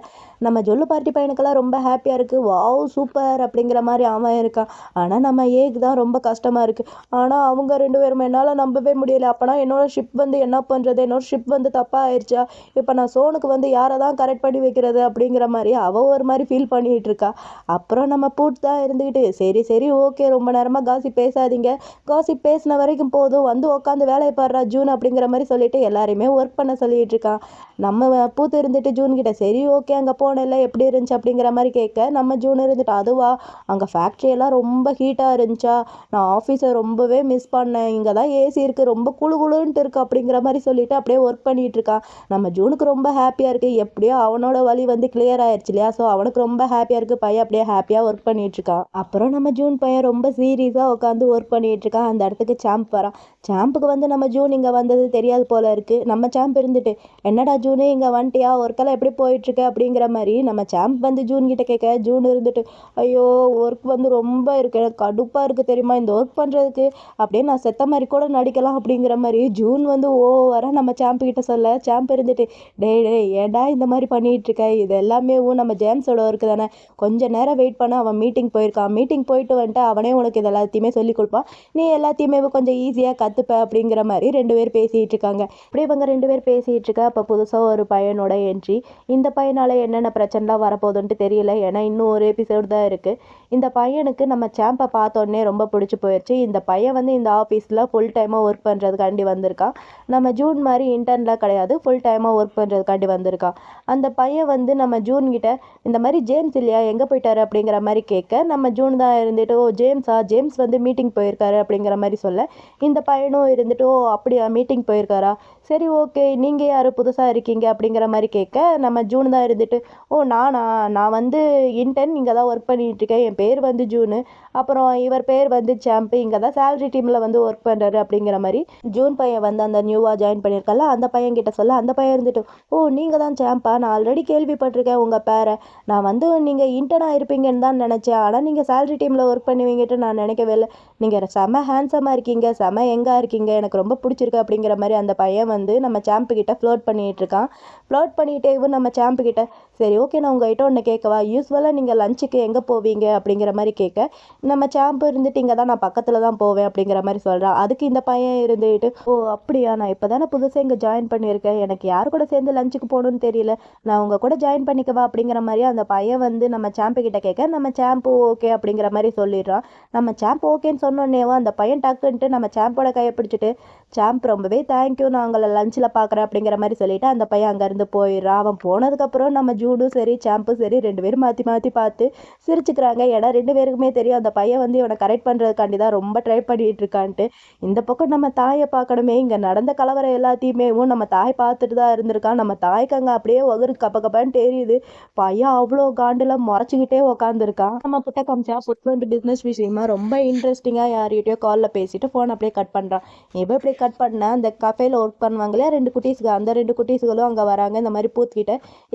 நம்ம ஜொல்லு பார்ட்டி பையனுக்கெல்லாம் ரொம்ப ஹாப்பியாக இருக்குது. வாவ் சூப்பர் அப்படிங்கிற மாதிரி அவன் இருக்கான். ஆனால் நம்ம ஏக்கு தான் ரொம்ப கஷ்டமாக இருக்குது. ஆனால் அவங்க 2 பேரும் என்னால் நம்பவே முடியலை. அப்போனா என்னோட ஷிப் வந்து என்ன பண்ணுறது, என்னோட ஷிப் வந்து தப்பாக ஆயிடுச்சா, இப்போ நான் சோனுக்கு வந்து யாரை தான் கரெக்ட் பண்ணி வைக்கிறது அப்படிங்கிற மாதிரி அவள் ஒரு மாதிரி ஃபீல் பண்ணிகிட்டு இருக்கா. அப்புறம் நம்ம பூட் தான் இருந்துக்கிட்டு சரி ஓகே ரொம்ப நேரமாக காசி பேசாதீங்க, காசி பேசின வரைக்கும் போதும், வந்து உட்காந்து வேலையை பாடுறா ஜூன் அப்படிங்கிற மாதிரி சொல்லிட்டு எல்லாரையுமே ஒர்க் பண்ண சொல்லிட்டு இருக்கான். நம்ம பூத்து இருந்துட்டு ஜூன் கிட்ட சரி ஓகே அங்கே போனல எப்படி இருந்துச்சு அப்படிங்கிற மாதிரி கேட்க, நம்ம ஜூன் இருந்துட்டு அதுவா அங்கே ஃபேக்ட்ரியெல்லாம் ரொம்ப ஹீட்டாக இருந்துச்சா, நான் ஆஃபீஸை ரொம்பவே மிஸ் பண்ணேன், இங்கே தான் ஏசி இருக்குது ரொம்ப குளுகுளுன்ட்டு இருக்குது அப்படிங்கிற மாதிரி சொல்லிட்டு அப்படியே ஒர்க் பண்ணிகிட்டு இருக்கான். நம்ம ஜூனுக்கு ரொம்ப ஹாப்பியாக இருக்குது, எப்படியோ அவனோட வழி வந்து கிளியர் ஆயிடுச்சு இல்லையா, ஸோ அவனுக்கு ரொம்ப ஹாப்பியாக இருக்குது. பையன் அப்படியே ஹாப்பியாக ஒர்க் பண்ணிகிட்டு இருக்கான். அப்புறம் நம்ம ஜூன் பையன் ரொம்ப சீரியஸாக உட்காந்து ஒர்க் பண்ணிகிட்டு இருக்கான். அந்த இடத்துக்கு சாம்ப் வரான். சாம்புக்கு வந்து நம்ம ஜூன் இங்கே வந்தது தெரியாது போல இருக்குது. நம்ம சாம்ப் இருந்துட்டு என்னடா ஜூனு இங்கே வந்துட்டியா, ஒர்க்கெல்லாம் எப்படி போயிட்டுருக்கு அப்படிங்கிற மாதிரி நம்ம சாம்ப் வந்து ஜூன் கிட்ட கேட்க, ஜூன் இருந்துட்டு ஐயோ ஒர்க் வந்து ரொம்ப இருக்குது, எனக்கு கடுப்பாக இருக்குது தெரியுமா இந்த ஒர்க் பண்ணுறதுக்கு, அப்படியே நான் செத்த மாதிரி கூட நடிக்கலாம் அப்படிங்கிற மாதிரி ஜூன் வந்து ஓவராக நம்ம சாம்ப் கிட்ட சொல்ல, சாம்ப் இருந்துட்டு டேய் ஏடா இந்த மாதிரி பண்ணிகிட்டு இருக்க, இது எல்லாமே நம்ம ஜேம்ஸோட ஒர்க்கு தானே, கொஞ்சம் நேரம் வெயிட் பண்ண, அவன் மீட்டிங் போயிருக்கான், மீட்டிங் போயிட்டு வந்துட்டு அவனே உனக்கு இது எல்லாத்தையுமே சொல்லி கொடுப்பான், நீ எல்லாத்தையுமே கொஞ்சம் ஈஸியாக கற்றுப்ப அப்படிங்கிற மாதிரி 2 பேர் பேசிகிட்டு இருக்காங்க. அப்படியே இவங்க 2 பேர் பேசிகிட்டு இருக்கா. அப்போ புதுசாக ஒரு பையனோட என்ட்ரி. இந்த பையனால் என்னென்ன பிரச்சனைலாம் வரப்போகுதுன்ட்டு தெரியல, ஏன்னா இன்னும் ஒரு எபிசோடு தான் இருக்குது. இந்த பையனுக்கு நம்ம சாம்பை பார்த்தோன்னே ரொம்ப பிடிச்சி போயிடுச்சு. இந்த பையன் வந்து இந்த ஆஃபீஸில் ஃபுல் டைமாக ஒர்க் பண்ணுறதுக்காண்டி வந்திருக்கான். நம்ம ஜூன் மாதிரி இன்டர்ன்லாம் கிடையாது, ஃபுல் டைமாக ஒர்க் பண்ணுறதுக்காண்டி வந்திருக்கான். அந்த பையன் வந்து நம்ம ஜூன் கிட்ட இந்த மாதிரி ஜேம்ஸ் இல்லையா எங்கே போயிட்டாரு அப்படிங்கிற மாதிரி கேட்க, நம்ம ஜூன் தான் இருந்துட்டு ஓ ஜேம்ஸ் வந்து மீட்டிங் போயிருக்காரு அப்படிங்கிற மாதிரி சொல்ல, இந்த பையனும் இருந்துட்டு ஓ அப்படியா மீட்டிங் போயிருக்காரா, சரி ஓகே நீங்கள் யார் புதுசாக இருக்கீங்க அப்படிங்கிற மாதிரி கேட்க, நம்ம ஜூன் தான் இருந்துட்டு ஓ நான் வந்து இன்டர்ன் இங்கே தான் ஒர்க் பண்ணிகிட்டு இருக்கேன், என் பேர் வந்து ஜூனு, அப்புறம் இவர் பேர் வந்து சாம்பு, இங்கே தான் சேலரி டீமில் வந்து ஒர்க் பண்ணுறாரு அப்படிங்கிற மாதிரி ஜூன் பையன் வந்து அந்த நியூவாக ஜாயின் பண்ணியிருக்கல அந்த பையன் கிட்ட சொல்ல, அந்த பையன் இருந்துட்டு ஓ நீங்கள் தான் சாம்பா, நான் ஆல்ரெடி கேள்விப்பட்டிருக்கேன் உங்கள் பேரை, நான் வந்து நீங்கள் இன்டர்னாக இருப்பீங்கன்னு தான் நினச்சேன், ஆனால் நீங்கள் சேலரி டீமில் ஒர்க் பண்ணுவீங்கட்டு நான் நினைக்கவே இல்லை, நீங்கள் செம ஹேண்ட்ஸமாக இருக்கீங்க, செம எங்கே இருக்கீங்க, எனக்கு ரொம்ப பிடிச்சிருக்கு அப்படிங்கிற மாதிரி அந்த பையன் வந்து நம்ம சாம்பு கிட்ட ஃப்ளோட் பண்ணிகிட்டு இருக்கான். ஃப்ளோட் பண்ணிகிட்டே இவன் நம்ம சாம்பு கிட்ட சரி ஓகே நான் உங்கள்கிட்ட ஒன்று கேட்கவா, யூஸ்வலாக நீங்கள் லஞ்சுக்கு எங்கே போவீங்க அப்படிங்கிற மாதிரி கேட்க, நம்ம சாம்பு இருந்துட்டு இங்கே தான் நான் பக்கத்தில் தான் போவேன் அப்படிங்கிற மாதிரி சொல்கிறான். அதுக்கு இந்த பையன் இருந்துட்டு ஓ அப்படியா, நான் இப்போ தானே புதுசாக இங்கே ஜாயின் பண்ணியிருக்கேன், எனக்கு யார் கூட சேர்ந்து லஞ்சுக்கு போகணுன்னு தெரியல, நான் உங்கள் கூட ஜாயின் பண்ணிக்கவா அப்படிங்கிற மாதிரி அந்த பையன் வந்து நம்ம சாம்பு கிட்ட கேட்க, நம்ம சாம்பு ஓகே அப்படிங்கிற மாதிரி சொல்லிடுறான். நம்ம சாம்பு ஓகேன்னு சொன்னோன்னேவோ அந்த பையன் டக்குன்ட்டு நம்ம சாம்போட கையை பிடிச்சிட்டு சாம்ப் ரொம்பவே தேங்க்யூ நான் உங்களை லஞ்சில் பார்க்குறேன் அப்படிங்கிற மாதிரி சொல்லிவிட்டு அந்த பையன் அங்கேருந்து போயிடுறான். அவன் போனதுக்கப்புறம் நம்ம ஜூடும் சரி சாம்பும் சரி 2 பேரும் மாற்றி மாற்றி பார்த்து சிரிச்சுக்கிறாங்க. ஏன்னா 2 பேருக்குமே தெரியும் அந்த பையன் வந்து இவனை கரெக்ட் பண்ணுறதுக்காண்டி தான் ரொம்ப ட்ரை பண்ணிகிட்டு இருக்கான்ட்டு. இந்த பக்கம் நம்ம தாயை பார்க்கணுமே, இங்கே நடந்த கலவரம் எல்லாத்தையுமே நம்ம தாய் பார்த்துட்டு தான் இருந்திருக்கான். நம்ம தாய்க்கு அங்கே அப்படியே ஒகரு கப்பன்னு தெரியுது. பையன் அவ்வளோ காண்டில் முறைச்சிக்கிட்டே உக்காந்துருக்கான். நம்ம புட்ட காமிச்சா புட் வந்து பிஸ்னஸ் விஷயமா ரொம்ப இன்ட்ரெஸ்டிங்காக யார்கிட்டயோ காலில் பேசிட்டு ஃபோன் அப்படியே கட் பண்ணுறான். இப்போ இப்படி கட் பண்ண அந்த கஃபேல ஒர்க் பண்ணுவாங்களே 2 குட்டீஸ்க்கு, அந்த 2 குட்டீஸ்களும் அங்கே வராங்க. இந்த மாதிரி பூத்துக்கிட்ட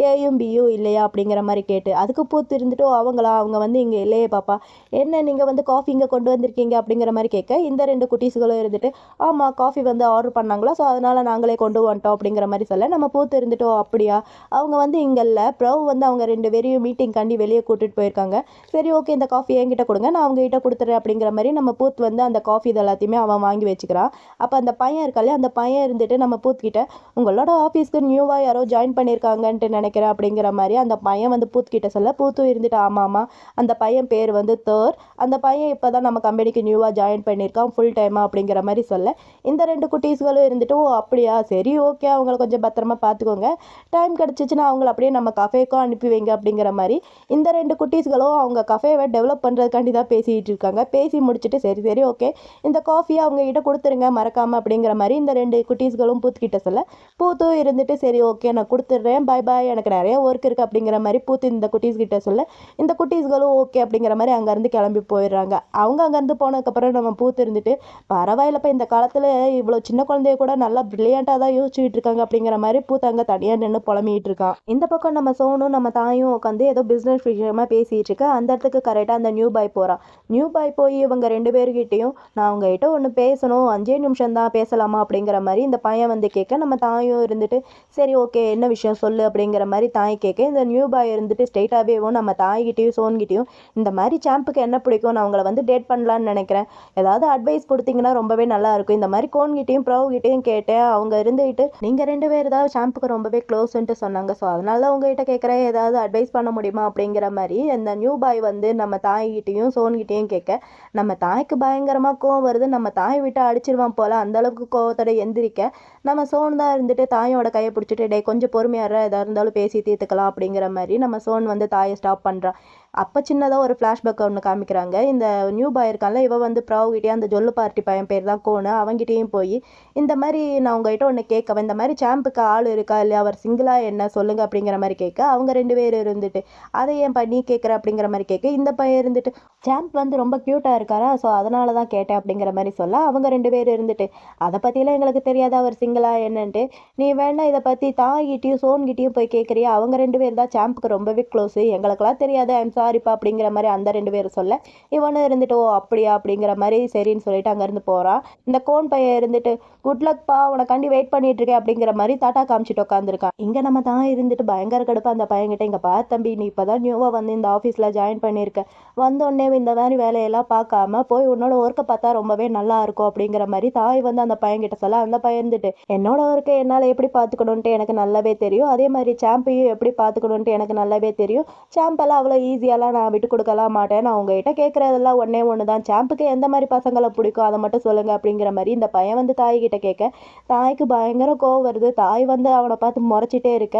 ஏயும் பியும் இல்லையா அப்படிங்கிற மாதிரி கேட்டு, அதுக்கு பூத்து இருந்துட்டு அவங்க வந்து இங்கே இல்லையே பாப்பா, என்ன நீங்கள் வந்து காஃபி இங்கே கொண்டு வந்திருக்கீங்க அப்படிங்கிற மாதிரி கேட்க, இந்த 2 குட்டீஸ்களும் இருந்துட்டு ஆமாம் காஃபி வந்து ஆர்டர் பண்ணாங்களா, ஸோ அதனால் நாங்களே கொண்டு வந்துட்டோம் அப்படிங்கிற மாதிரி சொல்ல, நம்ம பூத்து இருந்துட்டு அப்படியா அவங்க வந்து இங்கே இல்லை, ப்ரவ் வந்து அவங்க 2 பேரையும் மீட்டிங் காண்டி வெளியே கூட்டிகிட்டு போயிருக்காங்க, சரி ஓகே இந்த காஃபி என்கிட்ட கொடுங்க நான் அவங்ககிட்ட கொடுத்துறேன் அப்படிங்கிற மாதிரி நம்ம பூத்து வந்து அந்த காஃபி இது எல்லாத்தையுமே அவன் வாங்கி வச்சுக்கிறான். அப்போ அந்த பையன் இருக்காலே அந்த பையன் இருந்துட்டு நம்ம பூத்துக்கிட்ட உங்களோட ஆஃபீஸ்க்கு நியூவாக யாரோ ஜாயின் பண்ணியிருக்காங்கன்ட்டு நினைக்கிறேன் அப்படிங்கிற மாதிரி அந்த பையன் வந்து பூத்துக்கிட்ட சொல்ல, பூத்து இருந்துட்டு ஆமாம் அந்த பையன் பேர் வந்து தோர், அந்த பையன் இப்போ தான் நம்ம கம்பெனிக்கு நியூவாக ஜாயின் பண்ணியிருக்கான் ஃபுல் டைமாக அப்படிங்கிற மாதிரி சொல்ல, இந்த 2 குட்டீஸ்களும் இருந்துட்டு ஓ அப்படியா சரி ஓகே அவங்கள கொஞ்சம் பத்திரமா பார்த்துக்கோங்க, டைம் கிடச்சிச்சின்னா அவங்கள அப்படியே நம்ம கஃபேக்கும் அனுப்பி வைங்க அப்படிங்கிற மாதிரி இந்த 2 குட்டீஸ்களும் அவங்க கஃபேவை டெவலப் பண்ணுறதுக்காண்டி தான் பேசிகிட்டு இருக்காங்க. பேசி முடிச்சுட்டு சரி ஓகே இந்த காஃபியை அவங்க கிட்ட கொடுத்துருங்க மறக்காமல் அப்படிங்கிற மாதிரி இந்த 2 குட்டீஸ்களும் பூத்துக்கிட்ட சொல்ல, பூத்தும் இருந்துட்டு சரி ஓகே நான் கொடுத்துட்றேன் பை பாய், எனக்கு நிறைய ஒர்க் இருக்குது அப்படிங்கிற மாதிரி பூத்து இந்த குட்டீஸ் கிட்ட சொல்ல இந்த குட்டீஸ்களும் ஓகே அப்படிங்கிற மாதிரி அங்கேருந்து கிளம்பி போயிடுறாங்க. அவங்க அங்கேருந்து போனதுக்கப்புறம் நம்ம பூத்து இருந்துட்டு பரவாயில்லப்பா இந்த காலத்தில் இவ்வளோ சின்ன குழந்தைய கூட நல்லா பிரில்லியண்ட்டாக தான் யோசிச்சுட்டு இருக்காங்க அப்படிங்கிற மாதிரி பூத்து அங்கே தனியாக நின்று புலம்பிட்டு இருக்கான். இந்த பக்கம் நம்ம சோனும் நம்ம தாயும் உட்காந்து ஏதோ பிஸ்னஸ் விஷயமா பேசிட்டு இருக்க அந்த இடத்துக்கு கரெக்டாக அந்த நியூ பாய் போகிறான். நியூ பாய் போய் இவங்க 2 பேர்கிட்டையும் நான் உங்ககிட்ட ஒன்று பேசணும் 5 நிமிஷம் தான் பேசலாமா அப்படிங்கிற மாதிரி இந்த பையன் வந்து கேட்க நம்ம தாயும் இருந்துட்டு சரி ஓகே என்ன விஷயம் சொல்லு அப்படிங்கிற மாதிரி தாய் கேட்க இந்த நியூ பாய் இருந்துட்டு ஸ்ட்ரெயிட்டாகவேவும் நம்ம தாய்கிட்டையும் சோன்கிட்டையும் இந்த மாதிரி சாம்புக்கு என்ன பிடிக்கும் நான் அவங்கள வந்து டேட் பண்ணலான்னு நினைக்கிறேன், ஏதாவது அட்வைஸ் கொடுத்தீங்கன்னா ரொம்பவே நல்லா இருக்கும். இந்த மாதிரி கோன்கிட்டையும் ப்ரோகிட்டையும் கேட்டேன். அவங்க இருந்துகிட்டு நீங்கள் 2 பேர் தான் சாம்புக்கு ரொம்பவே க்ளோஸ்ன்ட்டு சொன்னாங்க, ஸோ அதனால தான் உங்ககிட்ட கேட்குறேன் ஏதாவது அட்வைஸ் பண்ண முடியுமா அப்படிங்கிற மாதிரி அந்த நியூ பாய் வந்து நம்ம தாய்கிட்டையும் சோன்கிட்டையும் கேட்க நம்ம தாய்க்கு பயங்கரமாக கோவம் வருது. நம்ம தாய் விட்டு அடிச்சிருவான் போல் அந்த அளவுக்கு கோவத்தோட எந்திரிக்க நம்ம சோன் தான் இருந்துட்டு தாயோட கையை பிடிச்சிட்டு டே கொஞ்சம் பொறுமையாடுற எதாக இருந்தாலும் பேசி தீர்த்துக்கலாம் அப்படிங்கிற மாதிரி நம்ம சோன் வந்து தாயை ஸ்டாப் பண்ணுறான். அப்போ சின்னதாக ஒரு ஃப்ளாஷ்பேக் ஒன்று காமிக்கிறாங்க. இந்த நியூ பாய் இருக்கான்ல இவ வந்து ப்ராவ்கிட்டே அந்த ஜொல்லு பார்ட்டி பையன் பேர் தான் கோனு அவங்ககிட்டையும் போய் இந்த மாதிரி நான் உங்ககிட்ட ஒன்று கேட்கவேன், இந்த மாதிரி சாம்புக்கு ஆள் இருக்கா இல்லையா அவர் சிங்கிளாக என்ன சொல்லுங்க அப்படிங்கிற மாதிரி கேட்க அவங்க 2 பேர் இருந்துட்டு அதை ஏன் நீ கேட்குற அப்படிங்கிற மாதிரி கேட்க இந்த பையன் இருந்துட்டு சாம்ப் வந்து ரொம்ப க்யூட்டாக இருக்காரா ஸோ அதனால தான் கேட்டேன் அப்படிங்கிற மாதிரி சொல்ல அவங்க 2 பேர் இருந்துட்டு அதை பற்றிலாம் எங்களுக்கு தெரியாத அவர் சிங்கிளா என்னன்ட்டு நீ வேணா இதை பற்றி தாய்கிட்டையும் சோன்கிட்டையும் போய் கேட்குறியா, அவங்க 2 பேர் தான் சாம்புக்கு ரொம்பவே க்ளோஸு எங்களுக்கெல்லாம் தெரியாது ஐம் சாரிப்பா அப்படிங்கிற மாதிரி அந்த 2 பேரும் சொல்ல இவனும் இருந்துட்டு ஓ அப்படியா அப்படிங்கிற மாதிரி சரின்னு சொல்லிட்டு அங்கேருந்து போகிறான். இந்த கோன் பையன் இருந்துட்டு குட் லக்ப்பா உனக்காண்டி வெயிட் பண்ணிட்டு இருக்கேன் அப்படிங்கிற மாதிரி டாட்டா காமிச்சிட்டு உட்காந்துருக்கான். இங்கே நம்ம தான் இருந்துட்டு பயங்கர கடுப்பா அந்த பையன்கிட்ட இங்கே பா தம்பி நீ இப்போ தான் நியூவாக வந்து இந்த ஆஃபீஸில் ஜாயின் பண்ணியிருக்க, வந்தோடனே இந்த மாதிரி வேலையெல்லாம் பார்க்காம போய் உன்னோட ஒர்க்கை பார்த்தா ரொம்பவே நல்லா இருக்கும் அப்படிங்கிற மாதிரி தாய் வந்து அந்த பையன்கிட்ட சொல்ல அந்த பையன் இருந்துட்டு என்னோட ஒர்க்கை என்னால் எப்படி பார்த்துக்கணுன்ட்டு எனக்கு நல்லாவே தெரியும், அதே மாதிரி சாம்பையும் எப்படி பார்த்துக்கணுன்ட்டு எனக்கு நல்லாவே தெரியும், சாம்பெல்லாம் அவ்வளோ ஈஸியாலாம் நான் விட்டு கொடுக்கலாம் மாட்டேன், நான் உங்ககிட்ட கேட்குறதெல்லாம் ஒன்று தான், சாம்புக்கு எந்த மாதிரி பசங்களை பிடிக்கும் அதை மட்டும் சொல்லுங்க அப்படிங்கிற மாதிரி இந்த பையன் வந்து தாய்கிட்ட கேட்க தாய்க்கு பயங்கர கோவம் வருது. தாய் வந்து அவனை பார்த்து முறைச்சிட்டே இருக்க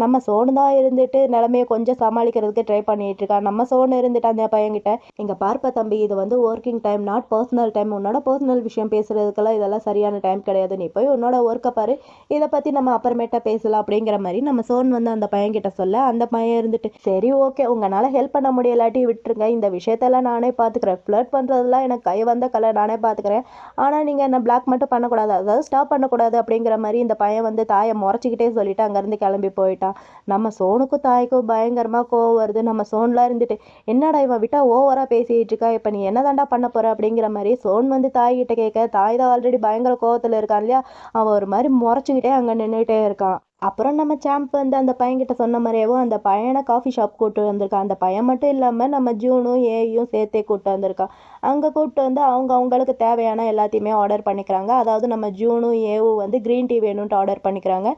நம்ம சோனு தான் இருந்துட்டு நிலைமையை கொஞ்சம் சமாளிக்கிறதுக்கு ட்ரை பண்ணிட்டு இருக்கான். நம்ம சோனு இருந்துட்டு அந்த பையன்கிட்ட இங்கே பார்ப்ப தம்பி இது வந்து working time not personal time, உன்னோட பர்சனல் விஷயம் பேசுறதுக்கெல்லாம் இதெல்லாம் சரியான டைம் கிடையாது, நீ போய் உன்னோட ஒர்க்கை பாரு இதை பற்றி நம்ம அப்புறமேட்டா பேசலாம் அப்படிங்கிற மாதிரி நம்ம சோன் வந்து அந்த பையன்கிட்ட சொல்ல அந்த பையன் இருந்துட்டு சரி ஓகே உங்களால் ஹெல்ப் பண்ண முடியலாட்டி விட்டுருங்க, இந்த விஷயத்தெல்லாம் நானே பார்த்துக்கிறேன், ஃப்ளர்ட் பண்ணுறதுலாம் எனக்கு கை வந்த கலை நானே பார்த்துக்கிறேன், ஆனால் நீங்கள் என்ன பிளாக் மட்டும் பண்ணக்கூடாது அதாவது ஸ்டாப் பண்ணக்கூடாது அப்படிங்கிற மாதிரி இந்த பையன் வந்து தாயை முறைச்சிக்கிட்டே சொல்லிட்டு அங்கேருந்து கிளம்பி போயிட்டான். நம்ம சோனுக்கும் தாய்க்கும் பயங்கரமாக கோவம் வருது. நம்ம சோன்லாம் இருந்துட்டு என்னடா இவன் விட்டா ஓவராக பேசிகிட்டு இருக்கா, இப்போ நீ என்ன தாண்டா பண்ண போகிற அப்படிங்கிற மாதிரி சோன் வந்து தாய்கிட்ட கேட்க தாய் தான் ஆல்ரெடி பயங்கர கோவத்தில் இருக்கான் இல்லையா, அவன் ஒரு மாதிரி முறைச்சிக்கிட்டே அங்கே நின்றுட்டே இருக்கான். அப்புறம் நம்ம சாம்ப் வந்து அந்த பையன்கிட்ட சொன்ன மாதிரியாவோ அந்த பையனை காஃபி ஷாப் கூப்பிட்டு வந்திருக்கான். அந்த பையன் மட்டும் இல்லாமல் நம்ம ஜூனும் ஏயும் சேர்த்தே கூப்பிட்டு வந்திருக்கான். அங்கே கூப்பிட்டு வந்து அவங்களுக்கு தேவையான எல்லாத்தையுமே ஆர்டர் பண்ணிக்கிறாங்க. அதாவது நம்ம ஜூனும் ஏவும் வந்து க்ரீன் டீ வேணும்ன்ட்டு ஆர்டர் பண்ணிக்கிறாங்க.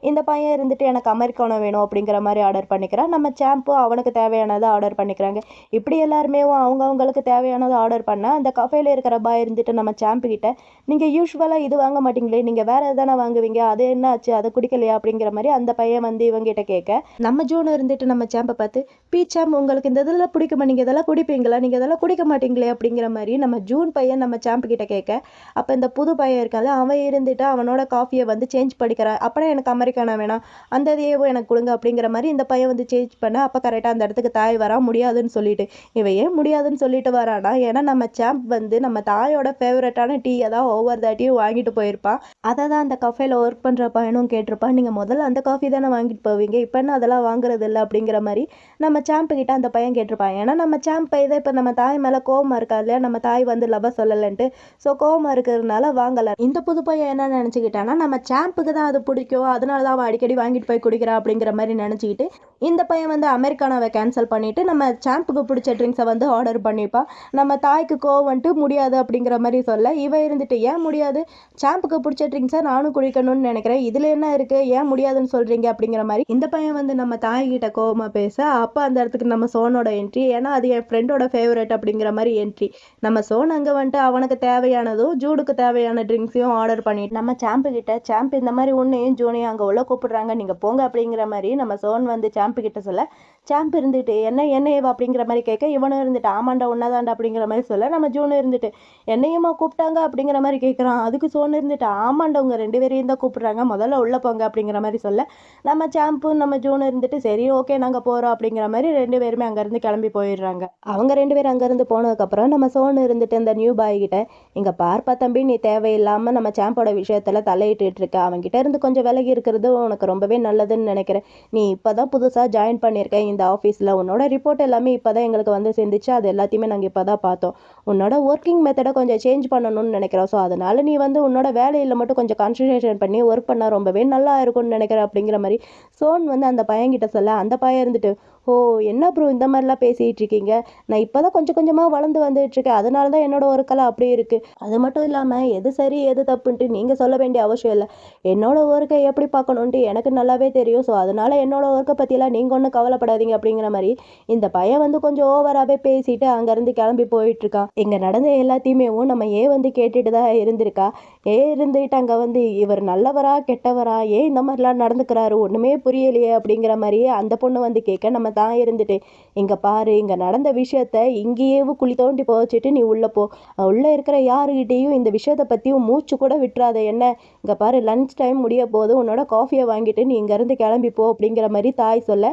இந்த பையன் இருந்துட்டு எனக்கு அமெரிக்கானோ வேணும் அப்படிங்கிற மாதிரி ஆர்டர் பண்ணிக்கிறான். நம்ம சாம்பும் அவனுக்கு தேவையானதை ஆர்டர் பண்ணிக்கிறாங்க. இப்படி எல்லாருமே அவங்களுக்கு தேவையானதை ஆர்டர் பண்ண அந்த கஃபேல இருக்கிற பாய் இருந்துட்டு நம்ம சாம்பு கிட்ட நீங்கள் யூஸ்வலாக இது வாங்க மாட்டீங்களே, நீங்கள் வேறு எதானே வாங்குவீங்க, அது என்ன ஆச்சு அதை குடிக்கலையா அப்படிங்கிற மாதிரி அந்த பையன் வந்து இவங்கிட்ட கேட்க நம்ம ஜூன் இருந்துட்டு நம்ம சாம்பை பார்த்து பீச்சாம் உங்களுக்கு இந்த இதெல்லாம் பிடிக்குமா, நீங்கள் இதெல்லாம் குடிப்பீங்களா, நீங்கள் இதெல்லாம் குடிக்க மாட்டீங்களே அப்படிங்கிற மாதிரி நம்ம ஜூன் பையன் நம்ம சாம்பு கிட்ட கேட்க அப்போ இந்த புது பையன் இருக்கால அவன் இருந்துட்டு அவனோட காஃபியை வந்து சேஞ்ச் பண்ணிக்கிறான். அப்புறம் எனக்கு அமெரிக்கானா வேணாம் அந்த இதையோ எனக்கு கொடுங்க அப்படிங்கிற மாதிரி இந்த பையன் வந்து சேஞ்ச் பண்ண அப்போ கரெக்டாக அந்த இடத்துக்கு தாய் வரா முடியாதுன்னு சொல்லிட்டு இவன் ஏன் முடியாதுன்னு சொல்லிட்டு வரானா, ஏன்னா நம்ம சாம்ப் வந்து நம்ம தாயோட ஃபேவரட்டான டீயை தான் ஒவ்வொரு தாட்டியும் வாங்கிட்டு போயிருப்பான். அதை தான் அந்த கஃபேல ஒர்க் பண்ணுற பையனும் கேட்டிருப்பான், நீங்கள் முதல்ல அந்த காஃபி தானே வாங்கிட்டு போவீங்க, இப்போ என்ன அதெல்லாம் வாங்குறது இல்லை அப்படிங்கிற மாதிரி நம்ம சாம்பு கிட்ட அந்த பையன் கேட்டிருப்பான். ஏன்னா நம்ம சாம்ப் இதை இப்போ நம்ம தாய் மேலே கோவமாக இருக்கா இல்லையா, நம்ம தாய் வந்து லவ் சொல்லலைன்ட்டு ஸோ கோவமாக இருக்கிறதுனால வாங்கலை. இந்த புது பையன் என்ன நினச்சிக்கிட்டான்னா நம்ம சாம்புக்கு தான் அது பிடிக்கும் அதனால தான் அவன் அடிக்கடி வாங்கிட்டு போய் குடிக்கிறா அப்படிங்கிற மாதிரி நினச்சிக்கிட்டு இந்த பையன் வந்து அமெரிக்கானாவை கேன்சல் பண்ணிவிட்டு நம்ம சாம்புக்கு பிடிச்ச ட்ரிங்க்ஸை வந்து ஆர்டர் பண்ணிப்பான். நம்ம தாய்க்கு கோவம் வந்துட்டு முடியாது அப்படிங்கிற மாதிரி சொல்ல இவன் இருந்துட்டு ஏன் முடியாது, சாம்புக்கு பிடிச்ச ட்ரிங்க்ஸை நானும் குடிக்கணும்னு நினைக்கிறேன், இதில் என்ன இருக்குது ஏன் முடியாதுன்னு சொல்கிறீங்க அப்படிங்கிற மாதிரி இந்த பையன் வந்து நம்ம தாய்கிட்ட கோவமாக பேச அப்போ அந்த இடத்துக்கு நம்ம சோனோட என்ட்ரி, ஏன்னா அது என் ஃப்ரெண்டோட ஃபேவரட் அப்படிங்கிற மாதிரி என்ட்ரி. நம்ம சோன் அங்கே வந்துட்டு அவனுக்கு தேவையானதும் ஜூடுக்கு தேவையான ட்ரிங்க்ஸையும் ஆர்டர் பண்ணிட்டு நம்ம சாம்பு கிட்ட சாம்ப் இந்த மாதிரி ஒன்றையும் ஜூனையும் அங்கே உள்ள கூப்பிடுறாங்க நீங்கள் போங்க அப்படிங்கிற மாதிரி நம்ம சோன் வந்து சாம்பு கிட்ட சொல்ல சாம்ப் இருந்துட்டு என்ன ஏவா அப்படிங்கிற மாதிரி கேட்க இவனும் இருந்துட்டு ஆமாண்டா ஒன்னாதாண்டா அப்படிங்கிற மாதிரி சொல்ல நம்ம ஜூன் இருந்துட்டு என்னையுமா கூப்பிட்டாங்க அப்படிங்கிற மாதிரி கேட்குறான். அதுக்கு சோன் இருந்துட்டு ஆமாண்டா உங்க 2 பேரையும் தான் கூப்பிடுறாங்க முதல்ல உள்ள போங்க அப்படிங்கிற மாதிரி மாதிரி சொல்ல நம்ம சாம்பும் நம்ம ஜூன் இருந்துட்டு சரி ஓகே நாங்கள் போகிறோம் அப்படிங்கிற மாதிரி 2 பேருமே அங்கேருந்து கிளம்பி போயிடுறாங்க. அவங்க 2 பேரும் அங்கேருந்து போனதுக்கப்புறம் நம்ம சோனு இருந்துட்டு இந்த நியூ பாய் கிட்ட இங்கே பார்ப்பா தம்பி, நீ தேவையில்லாமல் நம்ம சாம்போட விஷயத்தில் தலையிட்டு இருக்க, அவங்ககிட்ட இருந்து கொஞ்சம் விலகி இருக்கிறது உனக்கு ரொம்பவே நல்லதுன்னு நினைக்கிறேன். நீ இப்போ தான் புதுசாக ஜாயின் பண்ணியிருக்க இந்த ஆஃபீஸில், உன்னோட ரிப்போர்ட் எல்லாமே இப்போ தான் எங்களுக்கு வந்து சேர்ந்துச்சு, அது எல்லாத்தையுமே நாங்கள் இப்போ தான் பார்த்தோம். உன்னோட ஒர்க்கிங் மெத்தடை கொஞ்சம் சேஞ்ச் பண்ணணும்னு நினைக்கிறோம். ஸோ அதனால் நீ வந்து உன்னோட வேலையில் மட்டும் கொஞ்சம் கான்சன்ட்ரேஷன் பண்ணி ஒர்க் பண்ணால் ரொம்பவே நல்லா இருக்கும்னு நினைக்கிறேன் அப்படிங்கிற மாதிரி சோன் வந்து அந்த பையன்கிட்ட சொல்ல, அந்த பையன் இருந்துட்டு ஓ என்ன ப்ரோ இந்த மாதிரிலாம் பேசிகிட்டு இருக்கீங்க, நான் இப்போ தான் கொஞ்சம் கொஞ்சமாக வளர்ந்து வந்துட்டுருக்கேன், அதனால தான் என்னோட ஒர்க்கெல்லாம் அப்படி இருக்குது. அது மட்டும் இல்லாமல் எது சரி எது தப்புன்ட்டு நீங்கள் சொல்ல வேண்டிய அவசியம் இல்லை, என்னோட ஒர்க்கை எப்படி பார்க்கணுன்ட்டு எனக்கு நல்லாவே தெரியும். ஸோ அதனால் என்னோட ஒர்க்கை பற்றிலாம் நீங்கள் ஒன்றும் கவலைப்படாதீங்க அப்படிங்கிற மாதிரி இந்த பையன் வந்து கொஞ்சம் ஓவராகவே பேசிட்டு அங்கேருந்து கிளம்பி போயிட்டுருக்கான். இங்கே நடந்த எல்லாத்தையுமே நம்ம வந்து கேட்டுட்டு தான் இருந்திருக்கா. இருந்துட்டு அங்கே வந்து இவர் நல்லவரா கெட்டவரா, ஏன் இந்த மாதிரிலாம் நடந்துக்கிறாரு ஒன்றுமே புரியலையே அப்படிங்கிற மாதிரியே அந்த பொண்ணு வந்து கேட்க, நம்ம தான் இருந்துட்டு இங்கே பாரு, இங்கே நடந்த விஷயத்த இங்கேயே குழி தோண்டி போச்சுட்டு நீ உள்ளே போ, உள்ளே இருக்கிற யாருக்கிட்டேயும் இந்த விஷயத்தை பற்றியும் மூச்சு கூட விட்டுறாத, என்ன இங்கே பாரு லன்ச் டைம் முடிய போது, உன்னோட காஃபியை வாங்கிட்டு நீ இங்கேருந்து கிளம்பி போ அப்படிங்கிற மாதிரி தாய் சொல்ல,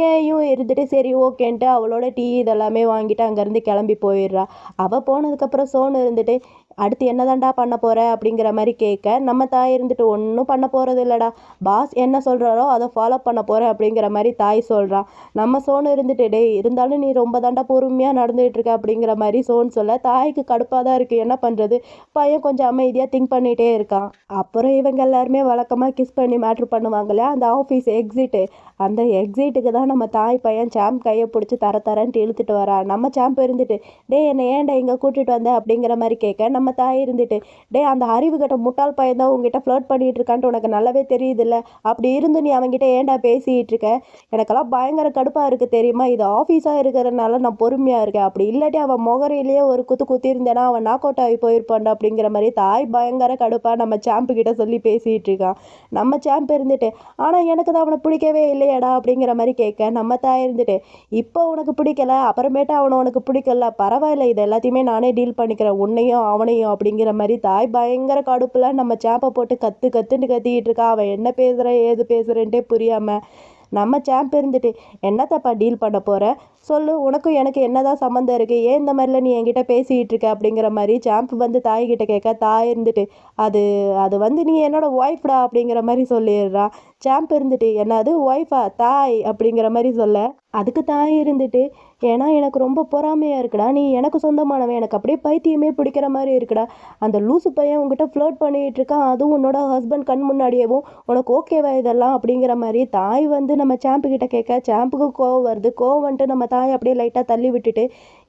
ஏயும் இருந்துட்டு சரி ஓகேன்ட்டு அவளோட டீ இதெல்லாமே வாங்கிட்டு அங்கேருந்து கிளம்பி போயிடுறா. அவள் போனதுக்கப்புறம் சோனு இருந்துட்டு அடுத்து என்னதான்டா பண்ண போகிற அப்படிங்கிற மாதிரி கேட்க, நம்ம தாய் இருந்துட்டு ஒன்றும் பண்ண போகிறது இல்லைடா, பாஸ் என்ன சொல்கிறாரோ அதை ஃபாலோ பண்ண போகிறேன் அப்படிங்கிற மாதிரி தாய் சொல்கிறான். நம்ம சோனு இருந்துட்டு டே இருந்தாலும் நீ ரொம்ப தாண்டா பொறுமையாக நடந்துகிட்டு இருக்க அப்படிங்கிற மாதிரி சோன் சொல்ல, தாய்க்கு கடுப்பாக தான் இருக்குது, என்ன பண்ணுறது, பையன் கொஞ்சம் அமைதியாக திங்க் பண்ணிகிட்டே இருக்கான். அப்புறம் இவங்க எல்லாருமே வழக்கமாக கிஸ் பண்ணி மேட்ரு பண்ணுவாங்களே அந்த ஆஃபீஸ் எக்ஸிட்டு, அந்த எக்ஸிட்டுக்கு தான் நம்ம தாய் பையன் சாம்ப் கையை பிடிச்சி தரன்ட்டு இழுத்துட்டு வரா. நம்ம சாம்ப் இருந்துட்டு டே என்னை ஏன்டா இங்கே கூட்டிகிட்டு வந்த அப்படிங்கிற மாதிரி கேட்க, நம்ம தாய் இருந்துட்டு டே அந்த அறிவு கட்ட முட்டாள் பையன் தான் உங்ககிட்ட ஃப்ளர்ட் பண்ணிட்டு இருக்கான்ட்டு உனக்கு நல்லாவே தெரியுதுல்ல, அப்படி இருந்து நீ அவங்ககிட்ட ஏன்டா பேசிகிட்டு இருக்க, எனக்கெல்லாம் பயங்கர கடுப்பாக இருக்குது தெரியுமா, இது ஆஃபீஸாக இருக்கிறதுனால நான் பொறுமையாக இருக்கேன், அப்படி இல்லாட்டி அவன் முகரையிலேயே ஒரு குத்தி இருந்தேன்னா அவன் நாக் அவுட் ஆகி போயிருப்பான்டா அப்படிங்கிற மாதிரி தாய் பயங்கர கடுப்பாக நம்ம சாம்பு கிட்ட சொல்லி பேசிகிட்டு இருக்கான். நம்ம சாம்ப் இருந்துட்டு ஆனால் எனக்கு தான் அவனை பிடிக்கவே இல்லையாடா அப்படிங்கிற மாதிரி கேட்க, நம்ம தாய் இருந்துட்டு இப்போ உனக்கு பிடிக்கல அப்புறமேட்டு அவனை உனக்கு பிடிக்கல, பரவாயில்ல இது எல்லாத்தையுமே நானே டீல் பண்ணிக்கிறேன் உன்னையும் அவனையும் அப்படிங்கிற மாதிரி தாய் பயங்கர கடுப்புல நம்ம சாப்பை போட்டு கத்துன்னு கத்திக்கிட்டு இருக்கா. அவன் என்ன பேசுற ஏது பேசுறேன்ட்டே புரியாம நம்ம சாம்ப் இருந்துட்டு என்னத்தப்பா டீல் பண்ண போற சொல்லு, உனக்கும் எனக்கு என்னதான் சம்மந்தம் இருக்குது, ஏன் இந்த மாதிரிலாம் நீ என்கிட்ட பேசிக்கிட்டு இருக்க அப்படிங்கிற மாதிரி சாம்ப் வந்து தாய்கிட்ட கேட்க, தாய் இருந்துட்டு அது அது வந்து நீ என்னோட ஒய்ஃப்டா அப்படிங்கிற மாதிரி சொல்லிடுறான். சாம்ப் இருந்துட்டு என்னது ஒய்ஃபா தாய் அப்படிங்கிற மாதிரி சொல்ல, அதுக்கு தாய் இருந்துட்டு ஏன்னா எனக்கு ரொம்ப பொறாமையாக இருக்குடா, நீ எனக்கு சொந்தமானவன், எனக்கு அப்படியே பைத்தியமே பிடிக்கிற மாதிரி இருக்குடா, அந்த லூசு பையன் உங்ககிட்ட ஃப்ளர்ட் பண்ணிகிட்டு இருக்கான், அதுவும் உன்னோட ஹஸ்பண்ட் கண் முன்னாடியேவும், உனக்கு ஓகேவா இதெல்லாம் அப்படிங்கிற மாதிரி தாய் வந்து நம்ம சாம்பு கிட்ட கேட்க, சாம்புக்கு கோவம் வருது. கோவம் வந்துட்டு நம்ம தாய் அப்படியே லைட்டாக தள்ளி விட்டுட்டு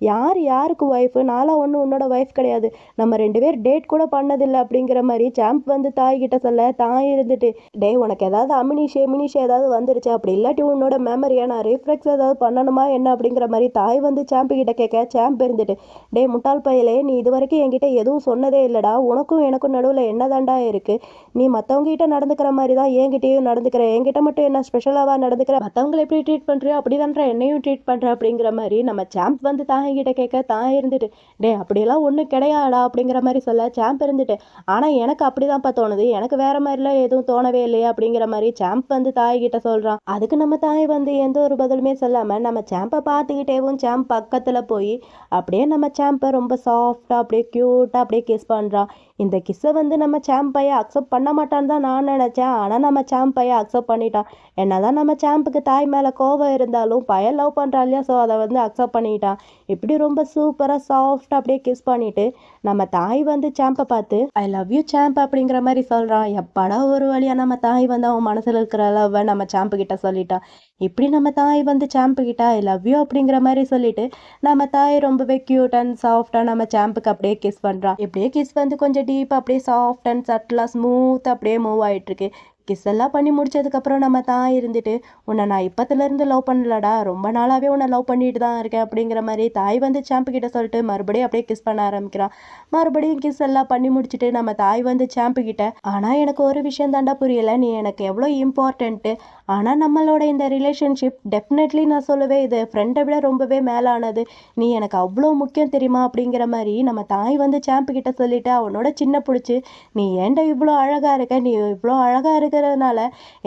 யாருக்கு ஒய்ஃபு, நாளாக ஒன்றும் உன்னோட ஒய்ஃப் கிடையாது, நம்ம 2 பேர் டேட் கூட பண்ணதில்லை அப்படிங்கிற மாதிரி சாம்ப் வந்து தாய்கிட்ட சொல்ல, தாய் இருந்துட்டு டே உனக்கு ஏதாவது அமினிஷே ஏதாவது வந்துருச்சு, அப்படி இல்லாட்டி உன்னோட மெமரியை நான் ரீஃப்ரெக்ஸ் ஏதாவது பண்ணணுமா என்ன அப்படிங்கிற மாதிரி தாய் வந்து சாம்பு கிட்ட கேட்க, சாம்ப் இருந்துட்டு டே முட்டாள் பையலே, நீ இது வரைக்கும் என்கிட்ட எதுவும் சொன்னதே இல்லைடா, உனக்கும் எனக்கும் நடுவில் என்னதாண்டா இருக்குது, நீ மற்றவங்க கிட்ட நடந்துக்கிற மாதிரி தான் என்கிட்டயும் நடந்துக்கிற, என்கிட்ட மட்டும் என்ன ஸ்பெஷலாக நடந்துக்கிற, மற்றவங்களை எப்படி ட்ரீட் பண்ணுறியோ அப்படி தான்ற என்னையும் ட்ரீட் பண்ணுற அப்படிங்கிற மாதிரி நம்ம சாம்ப் வந்து தாய்கிட்ட கேட்க, தாய் இருந்துட்டு டே அப்படியெல்லாம் ஒன்றும் கிடையாடா அப்படிங்கிற மாதிரி சொல்ல, சாம்ப் இருந்துட்டு ஆனால் எனக்கு அப்படிதான்ப்பா தோணுது, எனக்கு வேற மாதிரிலாம் எதுவும் தோணவே இல்லையா அப்படிங்கிற மாதிரி சாம்ப் வந்து தாய்கிட்ட சொல்கிறான். அதுக்கு நம்ம தாய் வந்து எந்த ஒரு பதிலுமே சொல்லாமல் நம்ம சாம்பை பார்த்துக்கிட்டேவும் சாம்ப் பக்கத்தில் போய் அப்படியே நம்ம சாம்பை ரொம்ப சாஃப்டாக அப்படியே க்யூட்டாக அப்படியே கிஸ் பண்ணுறான். இந்த கிஸ்ஸை வந்து நம்ம சாம்பையை அக்செப்ட் பண்ண மாட்டான்னு தான் நான் நினச்சேன், ஆனால் நம்ம சாம்பையை அக்செப்ட் பண்ணிட்டான். என்னதான் நம்ம சாம்புக்கு தாய் மேலே கோவம் இருந்தாலும் பையன் லவ் பண்ணுறா இல்லையா, ஸோ அதை வந்து அக்செப்ட் பண்ணிட்டான். இப்படி ரொம்ப சூப்பராக சாஃப்டாக அப்படியே கிஸ் பண்ணிவிட்டு நம்ம தாய் வந்து சாம்பை பார்த்து ஐ லவ் யூ சாம்ப் அப்படிங்கிற மாதிரி சொல்கிறான். எப்பாடா ஒரு வழியாக நம்ம தாய் வந்து அவன் மனசில் இருக்கிற லவ்வை நம்ம சாம்பு கிட்ட சொல்லிட்டான். இப்படி நம்ம தாய் வந்து சாம்பு கிட்ட ஐ லவ் யூ அப்படிங்கிற மாதிரி சொல்லிட்டு நம்ம தாய் ரொம்பவே க்யூட் அண்ட் சாஃப்டாக நம்ம சாம்புக்கு அப்படியே கிஸ் பண்ணுறான். இப்படியே கிஸ் வந்து கொஞ்சம் டீப் அப்படியே சாஃப்ட் அண்ட் சட்டிலாக ஸ்மூத்தாக அப்படியே மூவ் ஆகிட்டுருக்கு. கிஸ் எல்லாம் பண்ணி முடிச்சதுக்கப்புறம் நம்ம தாய் இருந்துட்டு உன்னை நான் இப்போத்துலேருந்து லவ் பண்ணலடா, ரொம்ப நாளாகவே உன்னை லவ் பண்ணிட்டு தான் இருக்கேன் அப்படிங்கிற மாதிரி தாய் வந்து சாம்பு கிட்ட சொல்லிட்டு மறுபடியும் அப்படியே கிஸ் பண்ண ஆரம்பிக்கிறான். மறுபடியும் கிஸ் எல்லாம் பண்ணி முடிச்சுட்டு நம்ம தாய் வந்து சாம்பு கிட்ட ஆனால் எனக்கு ஒரு விஷயம் தாண்டா புரியலை, நீ எனக்கு எவ்வளோ இம்பார்ட்டன்ட்டு, ஆனால் நம்மளோட இந்த ரிலேஷன்ஷிப் டெஃபினெட்லி நான் சொல்லுவேன் இது ஃப்ரெண்டை விட ரொம்பவே மேலானது, நீ எனக்கு அவ்வளோ முக்கியம் தெரியுமா அப்படிங்கிற மாதிரி நம்ம தாய் வந்து சாம்பு கிட்ட சொல்லிட்டு அவனோட சின்ன பிடிச்சி நீ ஏன்டா இவ்வளோ அழகாக இருக்க, நீ இவ்வளோ அழகாக இருக்க இருக்கிறதுனால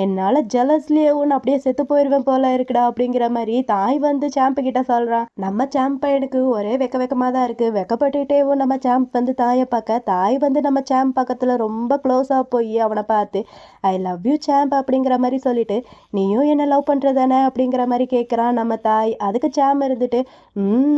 என்னால் ஜலஸ்லேயே ஒன்று அப்படியே செத்து போயிடுவேன் போல இருக்குடா அப்படிங்கிற மாதிரி தாய் வந்து சாம்பு கிட்ட சொல்கிறான். நம்ம சாம்ப் பையனுக்கு ஒரே வெக்கமாக தான் இருக்குது. வெக்கப்பட்டுக்கிட்டேவும் நம்ம சாம்ப் வந்து தாயை பார்க்க, தாய் வந்து நம்ம சாம்ப் பக்கத்தில் ரொம்ப க்ளோஸாக போய் அவனை பார்த்து ஐ லவ் யூ சாம்ப் அப்படிங்கிற மாதிரி சொல்லிட்டு நீயும் என்ன லவ் பண்ணுறதானே அப்படிங்கிற மாதிரி கேட்குறான் நம்ம தாய். அதுக்கு சாம் இருந்துட்டு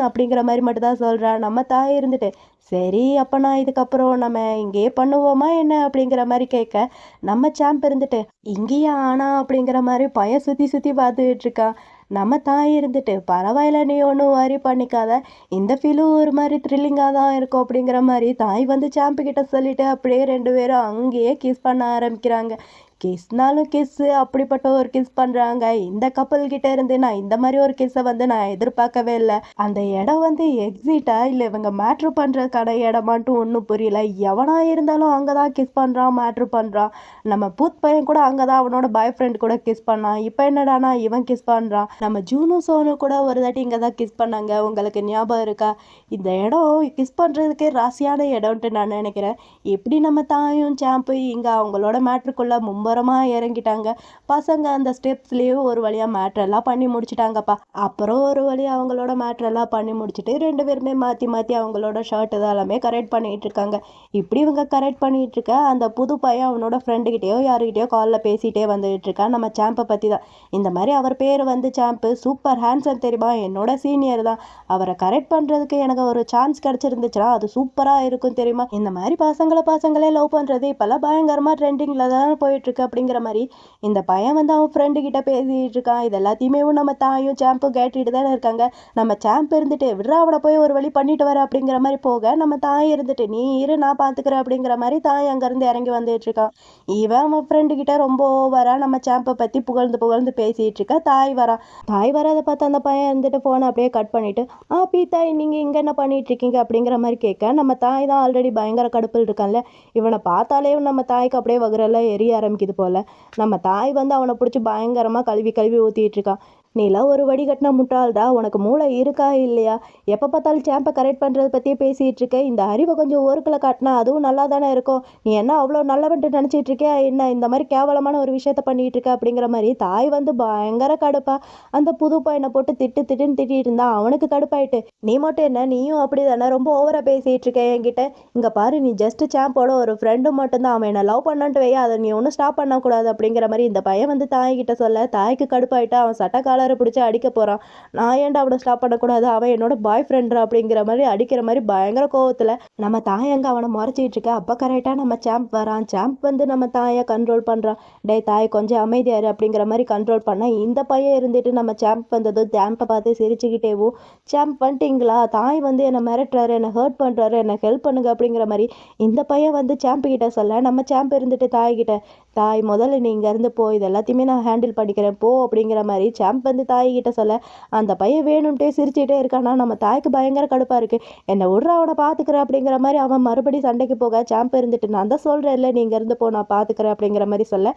அப்படிங்கிற மாதிரி மட்டும் தான் சொல்கிறான். நம்ம தாய் இருந்துட்டு சரி அப்போ நான் இதுக்கப்புறம் நம்ம இங்கேயே பண்ணுவோமா என்ன அப்படிங்கிற மாதிரி கேட்க, நம்ம சாம்ப் இருந்துட்டு இங்கேயா ஆனா அப்படிங்கிற மாதிரி பையன் சுற்றி பார்த்துக்கிட்டு இருக்கான். நம்ம தாய் இருந்துட்டு பரவாயில்ல நீ ஒன்றும் வரி பண்ணிக்காத, இந்த ஃபீலும் ஒரு மாதிரி த்ரில்லிங்காக தான் இருக்கும் அப்படிங்கிற மாதிரி தாய் வந்து சாம்பு கிட்ட சொல்லிட்டு அப்படியே 2 பேரும் அங்கேயே கிஸ் பண்ண ஆரம்பிக்கிறாங்க. கிஸ்னாலும் கிஸ்ஸு அப்படிப்பட்ட ஒரு கிஸ் பண்ணுறாங்க. இந்த கப்பல் கிட்ட இருந்து நான் இந்த மாதிரி ஒரு கிஸ்ஸை வந்து நான் எதிர்பார்க்கவே இல்லை. அந்த இடம் வந்து எக்ஸிட்டா இல்லை இவங்க மேட்ரு பண்ணுறதுக்கான இடமாட்டும் ஒன்றும் புரியல. எவனாக இருந்தாலும் அங்கே தான் கிஸ் பண்ணுறான், மேட்ரு பண்ணுறான். நம்ம பூத் பையன் கூட அங்கே தான் அவனோட பாய் ஃப்ரெண்ட் கூட கிஸ் பண்ணான். இப்போ என்னடானா இவன் கிஸ் பண்ணுறான். நம்ம ஜூனு சோனு கூட ஒரு தாட்டி இங்கே தான் கிஸ் பண்ணாங்க. உங்களுக்கு ஞாபகம் இருக்கா? இந்த இடம் கிஸ் பண்ணுறதுக்கே ராசியான இடம்ன்ட்டு நான் நினைக்கிறேன். எப்படி நம்ம தாயும் சாம்பு இங்கே அவங்களோட மேட்ருக்குள்ளே மும்பரமாக இறங்கிட்டாங்க. பசங்க அந்த ஸ்டெப்ஸ்லேயும் ஒரு வழியாக மேட்ரெல்லாம் பண்ணி முடிச்சிட்டாங்கப்பா. அப்புறம் ஒரு வழியாக அவங்களோட மேட்ரெல்லாம் பண்ணி முடிச்சுட்டு 2 பேருமே மாற்றி மாற்றி அவங்களோட ஷர்ட் இதெல்லாமே கரெக்ட் பண்ணிகிட்டு இருக்காங்க. இப்படி இவங்க கரெக்ட் பண்ணிகிட்டு இருக்க அந்த புது பையன் அவனோட ஃப்ரெண்டுக்கிட்டேயோ யாருக்கிட்டேயோ காலில் பேசிகிட்டே வந்துகிட்டு இருக்கான் நம்ம சாம்பை பற்றி தான். இந்த மாதிரி அவர் பேர் வந்து சாம்பு, சூப்பர் ஹேண்ட்ஸம் தெரியுமா, என்னோட சீனியர் தான். அவரை கரெக்ட் பண்ணுறதுக்கு எனக்கு ஒரு சான்ஸ் கிடச்சிருந்துச்சுன்னா அது சூப்பராக இருக்கும் தெரியுமா. இந்த மாதிரி பசங்களே லவ் பண்ணுறது இப்போல்லாம் பயங்கரமாக ட்ரெண்டிங்கில் தான் போயிட்டுருக்கு அப்படிங்கிற மாதிரி இந்த பையன் வந்து அவன் ஃப்ரெண்டு கிட்ட பேசிகிட்டு இருக்கான். இது எல்லாத்தையுமே நம்ம தாயும் சாம்பும் கேட்டுட்டு தானே இருக்காங்க. நம்ம சாம்பு இருந்துட்டு விட்றா அவனை போய் ஒரு வழி பண்ணிட்டு வர அப்படிங்கிற மாதிரி போக, நம்ம தாய் இருந்துட்டு நீ இரு நான் பார்த்துக்கிறேன் அப்படிங்கிற மாதிரி தாய் அங்கேருந்து இறங்கி வந்துட்டு இருக்கான். இவன் அவன் ஃப்ரெண்டு கிட்ட ரொம்ப ஓவரா நம்ம சாம்பை பற்றி புகழ்ந்து பேசிகிட்டு இருக்கா. தாய் வரதை பார்த்து அந்த பையன் இருந்துட்டு ஃபோனை அப்படியே கட் பண்ணிட்டு பீத்தாய் நீங்கள் இங்கே என்ன பண்ணிட்டு இருக்கீங்க அப்படிங்கிற மாதிரி கேட்க, நம்ம தாய் தான் ஆல்ரெடி பயங்கர கடுப்பில் இருக்கான்ல. இவனை பார்த்தாலே நம்ம தாய்க்கு அப்படியே வகுரெல்லாம் எரிய ஆரம்பிக்குது போல. நம்ம தாய் வந்து அவனை பிடிச்சி பயங்கரமாக கழுவி ஊற்றிட்டு இருக்கான். நீலாம் ஒரு வடிகட்டின முட்டாள்டா, உனக்கு மூளை இருக்கா இல்லையா? எப்போ பார்த்தாலும் சாம்பை கரெக்ட் பண்ணுறதை பற்றியே பேசிகிட்டு இருக்க. இந்த அறிவை கொஞ்சம் ஓர்க்கில் காட்டினா அதுவும் நல்லா தானே இருக்கும். நீ என்ன அவ்வளோ நல்லவன்ட்டு நினச்சிட்டு இருக்கியா என்ன? இந்த மாதிரி கேவலமான ஒரு விஷயத்த பண்ணிகிட்டு இருக்க அப்படிங்கிற மாதிரி தாய் வந்து பயங்கர கடுப்பா அந்த புது பையனை போட்டு திட்டுன்னு திட்டிகிட்டு இருந்தா. அவனுக்கு கடுப்பாயிட்டு நீ மட்டும் என்ன, நீயும் அப்படி தானே ரொம்ப ஓவராக பேசிகிட்டு இருக்க என்கிட்ட. இங்கே பாரு, நீ ஜஸ்ட் சாம்போட ஒரு ஃப்ரெண்டு மட்டும்தான், அவன் என்ன லவ் பண்ணான்ட்டு வை, அதை நீ ஒன்றும் ஸ்டாப் பண்ணக்கூடாது அப்படிங்கிற மாதிரி இந்த பையன் வந்து தாய்கிட்ட சொல்ல, தாய்க்கு கடுப்பாயிட்டு அவன் சட்டக்கால பிடிச்சி அடிக்க போகிறான். நான் ஏன்டா அவனை ஸ்டாப் பண்ணக்கூடாது, அவன் என்னோட பாய் ஃப்ரெண்ட்ரா அப்படிங்கிற மாதிரி அடிக்கிற மாதிரி பயங்கர கோவத்தில் நம்ம தாய் அங்கே அவனை முறைச்சிட்டு இருக்க. அப்போ கரெக்டாக நம்ம சாம்ப் வரான். சாம்ப் வந்து நம்ம தாயை கண்ட்ரோல் பண்ணுறான். டே தாய் கொஞ்சம் அமைதியாரு அப்படிங்கிற மாதிரி கண்ட்ரோல் பண்ணால் இந்த பையன் இருந்துட்டு நம்ம சாம்ப் வந்ததும் சாம்பை பார்த்து சிரிச்சுக்கிட்டேவும், சாம்ப் வந்துட்டிங்களா, தாய் வந்து என்னை மிரட்டுறாரு, என்னை ஹர்ட் பண்ணுறாரு, என்னை ஹெல்ப் பண்ணுங்க அப்படிங்கிற மாதிரி இந்த பையன் வந்து சாம்பு கிட்ட சொல்ல, நம்ம சாம்ப் இருந்துட்டு தாய்கிட்ட தாய் முதல்ல நீ இங்கேருந்து போ, இது எல்லாத்தையுமே நான் ஹேண்டில் பண்ணிக்கிறேன் போ அப்படிங்கிற மாதிரி சாம்ப் வந்து தாய்கிட்ட சொல்ல, அந்த பையன் வேணும்ட்டே சிரிச்சுட்டே இருக்கானா. நம்ம தாய்க்கு பயங்கர கடுப்பாக இருக்குது. என்னை விட்ற அவனை பார்த்துக்கிறேன் அப்படிங்கிற மாதிரி அவன் மறுபடியும் சண்டைக்கு போக, சாம்பு இருந்துட்டு நான் தான் சொல்கிறேன் இல்லை நீ இங்கேருந்து போ நான் பார்த்துக்கிறேன் அப்படிங்கிற மாதிரி சொல்ல,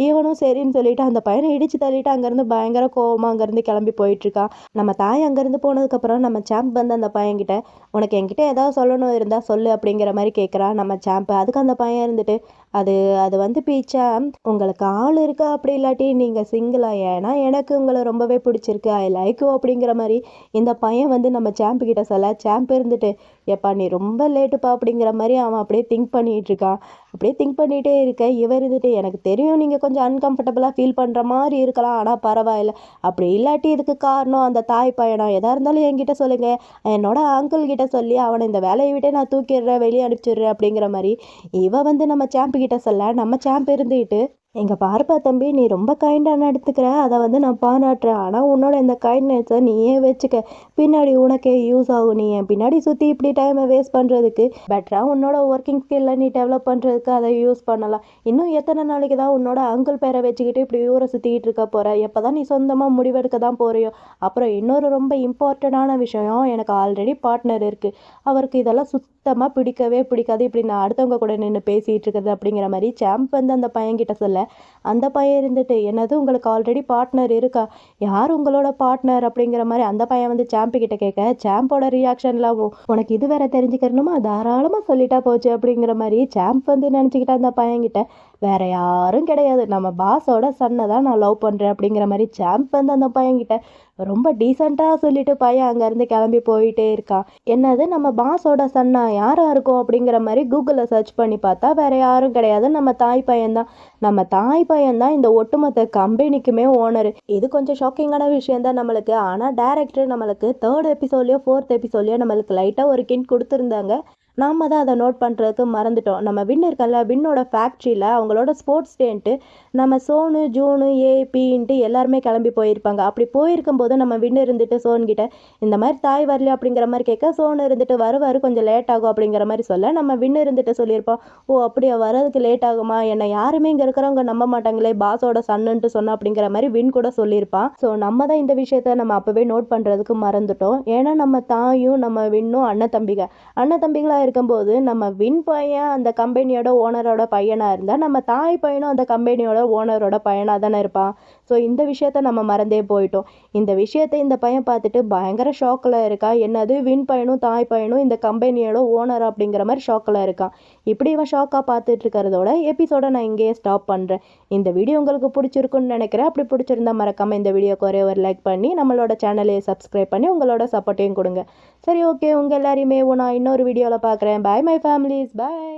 இவனும் சரின்னு சொல்லிட்டு அந்த பையனை இடித்து தள்ளிட்டு அங்கேருந்து பயங்கர கோவமாக அங்கேருந்து கிளம்பி போயிட்டுருக்கான். நம்ம தாய் அங்கேருந்து போனதுக்கப்புறம் நம்ம சாம்ப் வந்து அந்த பையன்கிட்ட உனக்கு என்கிட்ட ஏதாவது சொல்லணும் இருந்தால் சொல்லு அப்படிங்கிற மாதிரி கேட்குறான் நம்ம சாம்பு. அதுக்கு அந்த பையன் இருந்துட்டு அது வந்து பீச்சா, உங்களுக்கு ஆள் இருக்கா அப்படி இல்லாட்டி நீங்கள் சிங்கிளா, ஏன்னா எனக்கு உங்களை ரொம்பவே பிடிச்சிருக்கு, ஐ லைக் யூ அப்படிங்கிற மாதிரி இந்த பையன் வந்து நம்ம சாம்பு கிட்ட சொல்ல, சாம்பு இருந்துட்டு எப்பா நீ ரொம்ப லேட்டுப்பா அப்படிங்கிற மாதிரி அவன் அப்படியே திங்க் பண்ணிகிட்டு இருக்கான். அப்படியே திங்க் பண்ணிகிட்டே இருக்க இவர் இருந்துட்டு எனக்கு தெரியும் நீங்கள் கொஞ்சம் அன்கம்ஃபர்டபுளாக ஃபீல் பண்ணுற மாதிரி இருக்கலாம், ஆனால் பரவாயில்ல, அப்படி இல்லாட்டி இதுக்கு காரணம் அந்த தாய் பையனா, எதாக இருந்தாலும் என்கிட்ட சொல்லுங்கள், என்னோட அங்கிள் கிட்ட சொல்லி அவனை இந்த வேலையை விட்டே நான் தூக்கிடுறேன், வெளியே அனுப்பிச்சிடுறேன் அப்படிங்கிற மாதிரி இவ வந்து நம்ம சாம்பு கிட்ட சொல்ல, நம்ம சாம்பு இருந்துட்டு எங்கள் பார்ப்பா தம்பி நீ ரொம்ப கைண்டாக நடத்துக்கிற, அதை வந்து நான் பாராட்டுறேன், ஆனால் உன்னோட இந்த கைண்ட்னஸை நீயே வச்சுக்க, பின்னாடி உனக்கே யூஸ் ஆகும், நீ என் பின்னாடி சுற்றி இப்படி டைமை வேஸ்ட் பண்ணுறதுக்கு பெட்டராக உன்னோட ஒர்க்கிங் ஸ்கில்லை நீ டெவலப் பண்ணுறதுக்கு அதை யூஸ் பண்ணலாம். இன்னும் எத்தனை நாளைக்கு தான் உன்னோட அங்கிள் பேரை வச்சுக்கிட்டு இப்படி ஊரை சுற்றிக்கிட்டு இருக்க போகிற, எப்போ தான் நீ சொந்தமாக முடிவெடுக்க தான் போகிறியோ. அப்புறம் இன்னொரு ரொம்ப இம்பார்ட்டண்டான விஷயம், எனக்கு ஆல்ரெடி பார்ட்னர் இருக்குது, அவருக்கு இதெல்லாம் சுத்தமாக பிடிக்கவே பிடிக்காது, இப்படி நான் அடுத்தவங்க கூட நின்று பேசிகிட்டு இருக்கிறது அப்படிங்கிற மாதிரி சாம்ப் வந்து அந்த பையன்கிட்ட சொல்ல, அந்த பையன் இருந்துட்டு என்னது உங்களுக்கு ஆல்ரெடி பார்ட்னர் இருக்கா, யார் உங்களோட பார்ட்னர் அப்படிங்கிற மாதிரி அந்த பையன் வந்து சாம்பு கிட்ட கேட்க, சாம்போட ரியாக்ஷன்லாம் உனக்கு இது வேற தெரிஞ்சுக்கணுமா, தாராளமாக சொல்லிட்டா போச்சு அப்படிங்கிற மாதிரி சாம்ப் வந்து நினச்சிக்கிட்ட அந்த பையன்கிட்ட வேற யாரும் கிடையாது, நம்ம பாஸோட சன்னை தான் நான் லவ் பண்ணுறேன் அப்படிங்கிற மாதிரி சாம்ப் வந்து அந்த பையன்கிட்ட ரொம்ப டீசெண்டாக சொல்லிட்டு பையன் அங்கேருந்து கிளம்பி போயிட்டே இருக்கான். என்னது நம்ம பாஸோட சன்னா, யாராக இருக்கும் அப்படிங்கிற மாதிரி கூகுளில் சர்ச் பண்ணி பார்த்தா வேற யாரும் கிடையாது, நம்ம தாய் பையன்தான். நம்ம தாய் பையன்தான் இந்த ஒட்டுமொத்த கம்பெனிக்குமே ஓனர். இது கொஞ்சம் ஷாக்கிங்கான விஷயம் தான் நம்மளுக்கு. ஆனால் டேரக்டர் நம்மளுக்கு 3rd எபிசோட்லையோ 4th எபிசோட்லையோ நம்மளுக்கு லைட்டாக ஒரு கிண்ட் கொடுத்துருந்தாங்க. நாம தான் அதை நோட் பண்ணுறதுக்கு மறந்துட்டோம். நம்ம வின் இருக்கல, வின்னோட ஃபேக்ட்ரியில் அவங்களோட ஸ்போர்ட்ஸ் டேன்ட்டு நம்ம சோனு ஜூனு ஏபின்ட்டு எல்லாருமே கிளம்பி போயிருப்பாங்க. அப்படி போயிருக்கும்போது நம்ம வின் இருந்துட்டு சோன்கிட்ட இந்த மாதிரி தாய் வரல அப்படிங்கிற மாதிரி கேட்க, சோனு இருந்துட்டு வருவார் கொஞ்சம் லேட் ஆகும் அப்படிங்கிற மாதிரி சொல்ல, நம்ம வின் இருந்துட்டு சொல்லியிருப்போம், ஓ அப்படியா வரதுக்கு லேட் ஆகுமா, என்னை யாருமே இங்கே இருக்கிறவங்க நம்ப மாட்டாங்களே பாஸோட சன்னுன்ட்டு சொன்ன அப்படிங்கிற மாதிரி வின் கூட சொல்லியிருப்பான். ஸோ நம்ம தான் இந்த விஷயத்த நம்ம அப்போவே நோட் பண்ணுறதுக்கு மறந்துட்டோம். ஏன்னா நம்ம தாயும் நம்ம வின்னும் அண்ணன் தம்பிகளாக இருக்கும்போது நம்ம வின் பையன் அந்த கம்பெனியோட ஓனரோட பையனாக இருந்தால் நம்ம தாய் பையனும் அந்த கம்பெனியோட ஓனரோட பையனாக தானே இருப்பான். ஸோ இந்த விஷயத்த நம்ம மறந்தே போயிட்டோம். இந்த விஷயத்தை இந்த பையன் பார்த்துட்டு பயங்கர ஷாக்கில் இருக்கான். என்னது வின் பையனும் தாய் பையனும் இந்த கம்பெனியோட ஓனர் அப்படிங்கிற மாதிரி ஷாக்கில் இருக்கான். இப்படி இவன் ஷாக்காக பார்த்துட்டு இருக்கிறதோட எபிசோட நான் இங்கேயே ஸ்டாப் பண்ணுறேன். இந்த வீடியோ உங்களுக்கு பிடிச்சிருக்குன்னு நினைக்கிறேன். அப்படி பிடிச்சிருந்தா மறக்காமல் இந்த வீடியோக்கு ஒரே ஒரு லைக் பண்ணி நம்மளோட சேனலையை சப்ஸ்கிரைப் பண்ணி உங்களோட சப்போர்ட்டையும் கொடுங்க. சரி, ஓகே, உங்கள் எல்லாரையுமே நான் இன்னொரு வீடியோவில் பார்க்குறேன். Bye my families, by.